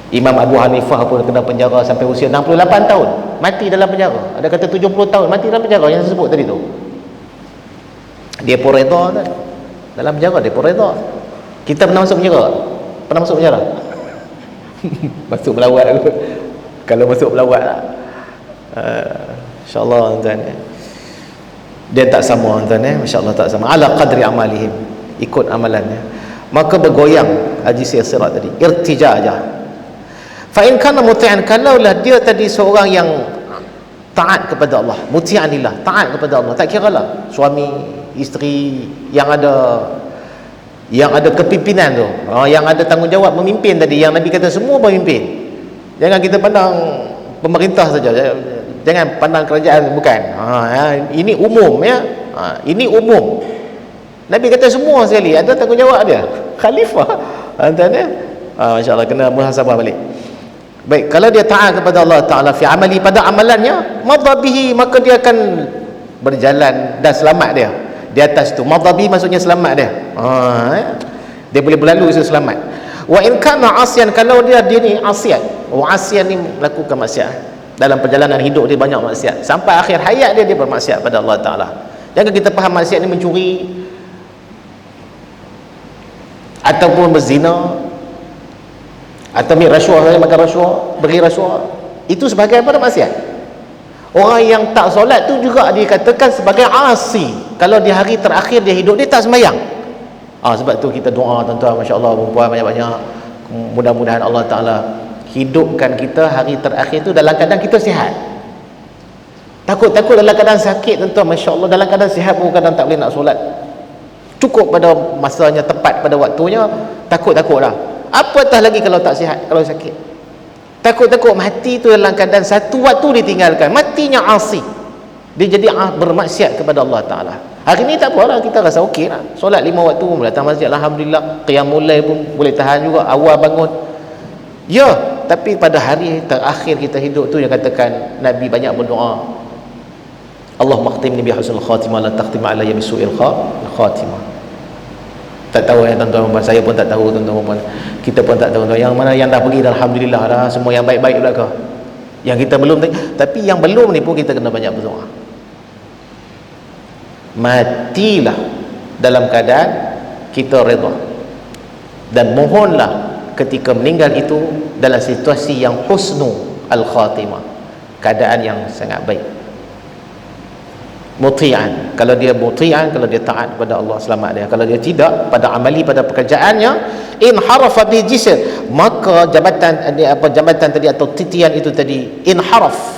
Imam Abu Hanifah pun kena penjara sampai usia 68 tahun, mati dalam penjara. Ada kata 70 tahun mati dalam penjara, yang saya sebut tadi tu. Dia pun reda tuan, dalam penjara dia pun reda. Kita pernah masuk penjara? Pernah masuk penjara? Masuk melawat aku. Kalau masuk melawat lah. InsyaAllah tuan, dia tak sama tuan, Masya Allah tak sama. Ala qadri amalihim, ikut amalannya. Maka bergoyang haji sirat tadi, irtija aja. fa in kana muti'an, kalaulah dia tadi seorang yang taat kepada Allah, muti'an lillah, taat kepada Allah, tak kira lah suami, isteri yang ada kepimpinan tu, yang ada tanggungjawab memimpin tadi, yang Nabi kata semua pemimpin. Jangan kita pandang pemerintah saja, jangan pandang kerajaan, bukan. Ini umum, ya. Ini umum. Nabi kata semua sekali ada tanggungjawab dia. Khalifah. Antara masya-Allah, kena muhasabah balik. Baik, kalau dia taat kepada Allah Taala fi amali, pada amalannya, madhabihi, maka dia akan berjalan dan selamat dia di atas tu. Madhabi maksudnya selamat dia. Dia boleh berlalu itu selamat. Wa in kana asian, kalau dia ni asiat. Asian ni melakukan maksiat. Dalam perjalanan hidup dia banyak maksiat. Sampai akhir hayat dia bermaksiat pada Allah Taala. Jangan kita faham maksiat ni mencuri ataupun berzina atau ambil rasuah, makan rasuah, beri rasuah, itu sebagai apa? Maksiat. Orang yang tak solat tu juga dikatakan sebagai asi. Kalau di hari terakhir dia hidup, dia tak sembahyang. Sebab tu kita doa, tuan-tuan, masya-Allah, perempuan banyak-banyak, mudah-mudahan Allah Taala hidupkan kita hari terakhir tu dalam keadaan kita sihat. Takut-takut dalam keadaan sakit, tuan-tuan, masya-Allah, dalam keadaan sihat pun kadang tak boleh nak solat. Cukup pada masanya, tepat pada waktunya, takut-takutlah. Apatah lagi kalau tak sihat, kalau sakit. Takut-takut mati tu dalam keadaan satu waktu ditinggalkan, matinya asi. Dia jadi bermaksiat kepada Allah Ta'ala. Hari ni tak apalah, kita rasa okey lah. Solat 5 waktu pun datang masjid, alhamdulillah. Qiyamul lail pun boleh tahan juga, awal bangun. Ya, tapi pada hari terakhir kita hidup tu, yang katakan Nabi banyak berdoa, Allahumma khtimni bi husnul khatimah, la takhtim alayya bi su'il khatimah. Tak tahu ya tuan-tuan, saya pun tak tahu, tuan-tuan, kita pun tak tahu. Yang mana yang dah pergi, alhamdulillah dah, semua yang baik-baik belaka. Yang kita belum, tapi yang belum ni pun kita kena banyak berdoa. Matilah dalam keadaan kita redha, dan mohonlah ketika meninggal itu dalam situasi yang husnu al-khatimah, keadaan yang sangat baik. Muti'an, kalau dia muti'an, kalau dia taat kepada Allah, selamat dia. Kalau dia tidak, pada amali, pada pekerjaannya, in harafa bi jisr, maka jabatan tadi atau titian itu tadi, in haraf,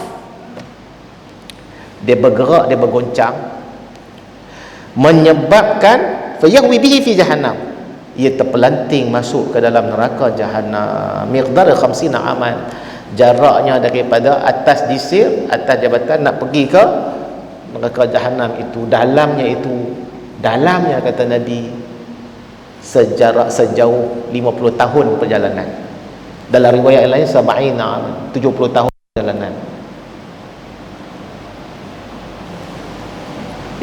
dia bergerak, dia bergoncang, menyebabkan fayahwi bihi fi jahannam, ia terpelanting masuk ke dalam neraka jahannam. Miqdar 50 aman, jaraknya daripada atas jisr, atas jabatan nak pergi ke neraka jahanam itu, dalamnya kata Nabi, sejauh 50 tahun perjalanan. Dalam riwayat lain 70 tahun perjalanan.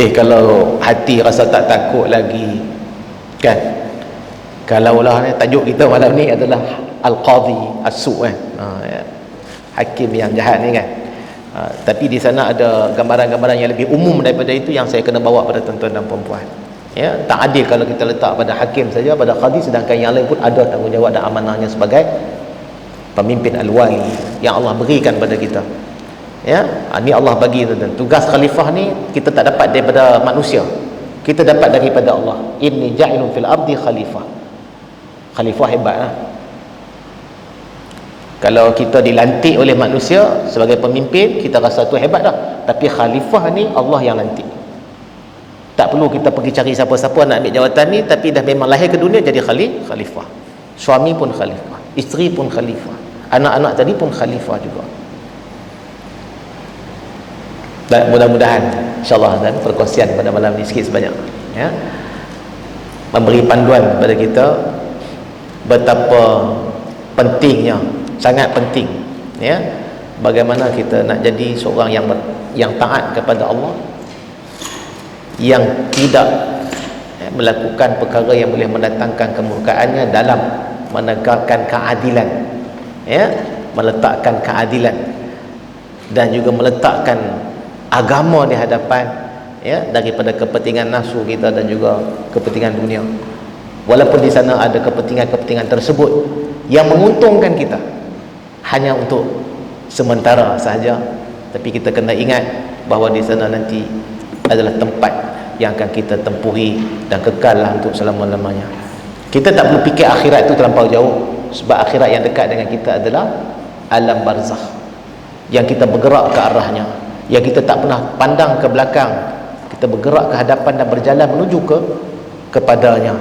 Kalau hati rasa tak takut lagi, kan? Kalaulah tajuk kita malam ni adalah Al-Qadhi As-Su', hakim yang jahat ni, kan? Tapi di sana ada gambaran-gambaran yang lebih umum daripada itu yang saya kena bawa pada tuan-tuan dan puan-puan. Ya, tak adil kalau kita letak pada hakim saja, pada qadi, sedangkan yang lain pun ada tanggungjawab dan amanahnya sebagai pemimpin al-wali yang Allah berikan pada kita. Ya, ini Allah bagi tugas khalifah ni kita tak dapat daripada manusia, kita dapat daripada Allah. Inni ja'ilun fil ardi khalifah. Khalifah hebatlah. Kalau kita dilantik oleh manusia sebagai pemimpin, kita rasa tu hebat dah. Tapi khalifah ni Allah yang lantik. Tak perlu kita pergi cari siapa-siapa nak ambil jawatan ni, tapi dah memang lahir ke dunia jadi khalifah. Suami pun khalifah, isteri pun khalifah, anak-anak tadi pun khalifah juga. Dan mudah-mudahan insya-Allah dan perkongsian pada malam ni sikit sebanyak, ya, memberi panduan kepada kita betapa pentingnya, sangat penting, ya, bagaimana kita nak jadi seorang yang taat kepada Allah, yang tidak melakukan perkara yang boleh mendatangkan kemurkaannya dalam menegakkan keadilan, ya, meletakkan keadilan dan juga meletakkan agama di hadapan, ya, daripada kepentingan nafsu kita dan juga kepentingan dunia. Walaupun di sana ada kepentingan-kepentingan tersebut yang menguntungkan kita hanya untuk sementara sahaja, tapi kita kena ingat bahawa di sana nanti adalah tempat yang akan kita tempuhi dan kekallah untuk selama-lamanya. Kita tak perlu fikir akhirat itu terlampau jauh, sebab akhirat yang dekat dengan kita adalah alam barzakh yang kita bergerak ke arahnya, yang kita tak pernah pandang ke belakang, kita bergerak ke hadapan dan berjalan menuju kepadanya.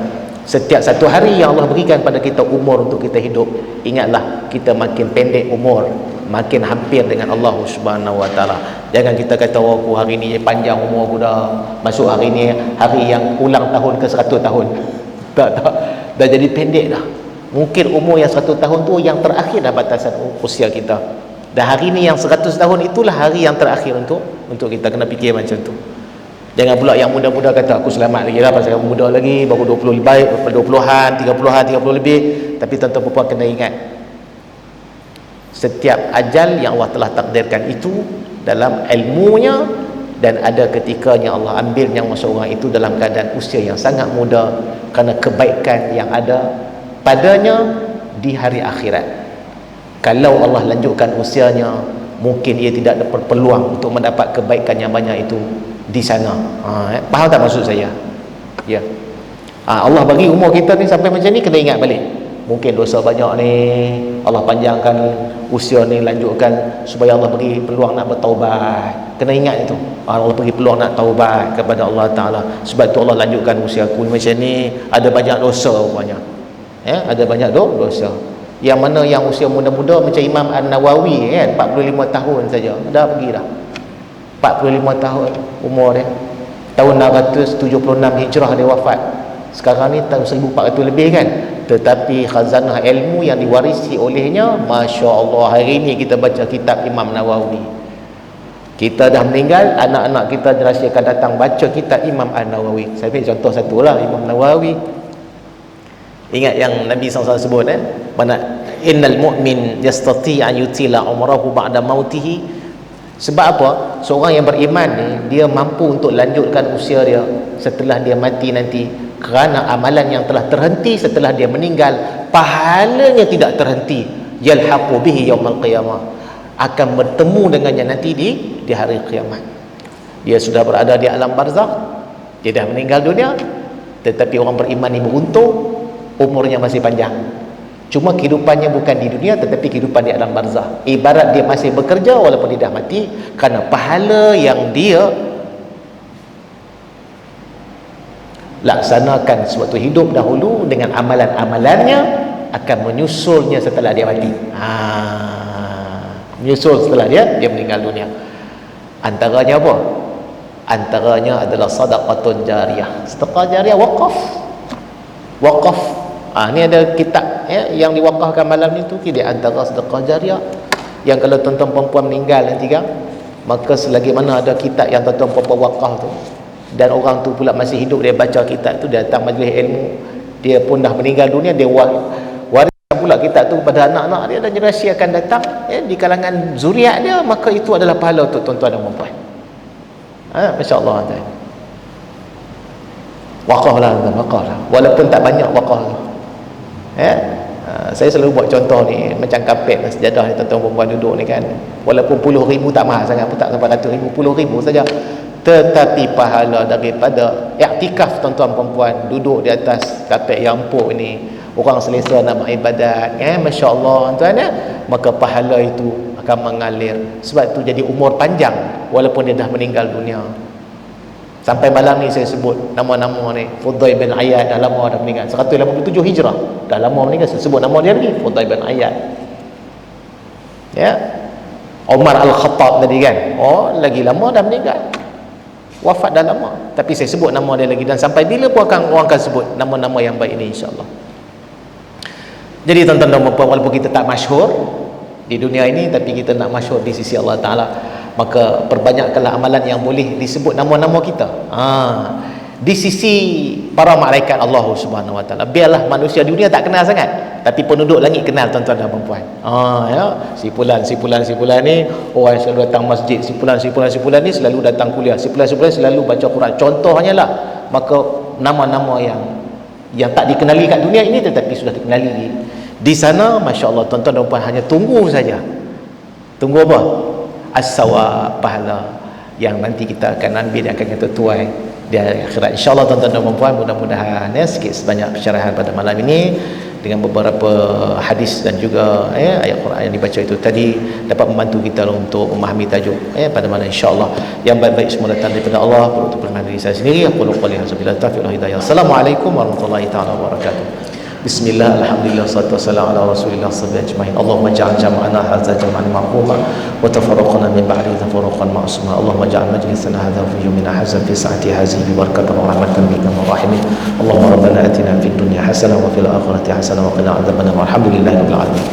Setiap satu hari yang Allah berikan pada kita umur untuk kita hidup, ingatlah kita makin pendek umur, makin hampir dengan Allah Subhanahu wa taala. Jangan kita kata, oh aku hari ni panjang umur aku dah, masuk hari ni hari yang ulang tahun ke 100 tahun. Tak, dah jadi pendek dah. Mungkin umur yang 100 tahun tu yang terakhir dah batasan usia kita. Dan hari ni yang 100 tahun itulah hari yang terakhir untuk kita kena fikir macam tu. Jangan pula yang muda-muda kata aku selamat lagi lah pasal aku muda lagi, baru 20 lebih, 20-an, 30-an, 30 lebih. Tapi tuan-tuan puan kena ingat, setiap ajal yang Allah telah takdirkan itu dalam ilmunya, dan ada ketikanya Allah ambil nyawa seorang itu dalam keadaan usia yang sangat muda kerana kebaikan yang ada padanya di hari akhirat. Kalau Allah lanjutkan usianya, mungkin ia tidak dapat peluang untuk mendapat kebaikan yang banyak itu di sana. Faham tak maksud saya? Ya. Allah bagi umur kita ni sampai macam ni, kena ingat balik. Mungkin dosa banyak ni, Allah panjangkan usia ni, lanjutkan supaya Allah bagi peluang nak bertaubat. Kena ingat itu. Allah bagi peluang nak taubat kepada Allah Ta'ala. Sebab tu Allah lanjutkan usia aku macam ni, ada banyak dosa rupanya. Ada banyak dosa. Yang mana yang usia muda-muda macam Imam An-Nawawi kan, 45 tahun saja dah pergi dah. 45 tahun umur dia. Tahun 676 Hijrah dia wafat. Sekarang ni tahun 1400 lebih kan. Tetapi khazanah ilmu yang diwarisi olehnya, Masya Allah, hari ni kita baca kitab Imam Nawawi. Kita dah meninggal, anak-anak kita generasi akan datang baca kitab Imam An-Nawawi. Saya beri contoh satu lah, Imam Nawawi. Ingat yang Nabi SAW sebut, mana innal mu'min yastati an yutila umrahu ba'da mautihi. Sebab apa? Seorang yang beriman ni, dia mampu untuk lanjutkan usia dia setelah dia mati nanti, kerana amalan yang telah terhenti setelah dia meninggal, pahalanya tidak terhenti. Yalhaqu bihi yaumil qiyamah, akan bertemu dengannya nanti di hari kiamat. Dia sudah berada di alam barzakh, dia dah meninggal dunia, tetapi orang beriman ni beruntung, umurnya masih panjang. Cuma kehidupannya bukan di dunia, tetapi kehidupan di alam barzakh. Ibarat dia masih bekerja walaupun dia dah mati, kerana pahala yang dia laksanakan sewaktu hidup dahulu dengan amalan-amalannya akan menyusulnya setelah dia mati. Menyusul setelah dia meninggal dunia. Antaranya apa? Antaranya adalah sadaqatun jariyah. Sedekah jariyah, wakaf. Ni ada kitab yang diwakafkan malam ni tu, di antara sedekah jariyah yang kalau tuan-tuan perempuan meninggal nanti kan, maka selagi mana ada kitab yang tuan-tuan perempuan wakaf tu, dan orang tu pula masih hidup, dia baca kitab tu, dia datang majlis ilmu, dia pun dah meninggal dunia, dia wariskan pula kitab tu kepada anak-anak dia, dan generasi akan datang di kalangan zuriat dia, maka itu adalah pahala untuk tuan-tuan dan perempuan. Masya Allah. Wakaf lah, walaupun tak banyak wakaf. Saya selalu buat contoh ni, macam kapet sejadah ni, tuan-tuan perempuan duduk ni kan, walaupun puluh ribu tak mahal sangat pun, tak sampai ratus ribu, puluh ribu saja, tetapi pahala daripada iktikaf tuan-tuan perempuan duduk di atas kapet yang empuk ni, orang selesa nak beribadat, Masya Allah tuan, maka pahala itu akan mengalir. Sebab tu jadi umur panjang walaupun dia dah meninggal dunia. Sampai malam ni saya sebut nama-nama ni. Fudail bin Iyad dah lama dah meninggal, 187 Hijrah, dah lama meninggal. Saya sebut nama dia lagi, Fudail bin Iyad. Umar Al-Khattab tadi kan, lagi lama dah meninggal, wafat dah lama, tapi saya sebut nama dia lagi, dan sampai bila pun orang akan sebut nama-nama yang baik ini, insya-Allah. Jadi tuan-tuan dan puan, walaupun kita tak masyhur di dunia ini, tapi kita nak masyhur di sisi Allah Ta'ala, maka perbanyakkanlah amalan yang boleh disebut nama-nama kita di sisi para malaikat Allah Subhanahu Wa Ta'ala. Biarlah manusia di dunia tak kenal sangat, tapi penduduk langit kenal tuan-tuan dan puan. Si fulan ni orang yang selalu datang masjid, si fulan ni selalu datang kuliah, si fulan selalu baca Quran, contohnya lah. Maka nama-nama yang tak dikenali kat dunia ini, tetapi sudah dikenali di sana, Masya Allah, tuan-tuan dan puan, hanya tunggu saja. Tunggu apa? As-sawab, pahala yang nanti kita akan ambil, yang akan kita tuai di akhirat, insya-Allah. Tuan-tuan dan puan, mudah-mudahan sikit sebanyak pencerahan pada malam ini dengan beberapa hadis dan juga ayat Quran yang dibaca itu tadi dapat membantu kita untuk memahami tajuk pada mana insya-Allah yang baik-baik semua datang daripada Allah, untuk perkenan diri saya sendiri. Aku qouli hadza billahi taufiq wal hidayah. Assalamualaikum warahmatullahi taala wabarakatuh. Bismillah, alhamdulillah, salatu wassalamu ala rasulillah sallallahu alaihi wasallam. Allahumma ja'al jam'ana hadza jam'an marhuma wa tafarraqana min ba'di tafarruqan ma'suma. Allahumma ja'al majlisana hadza fi yawmina hadza fi sa'ati hadhihi barakatan wa rahmatan minka wa rahimin. Allahumma rabbana atina fid dunya hasanah wa fil akhirati hasanah wa qina adzabannar. Walhamdulillahi rabbil alamin.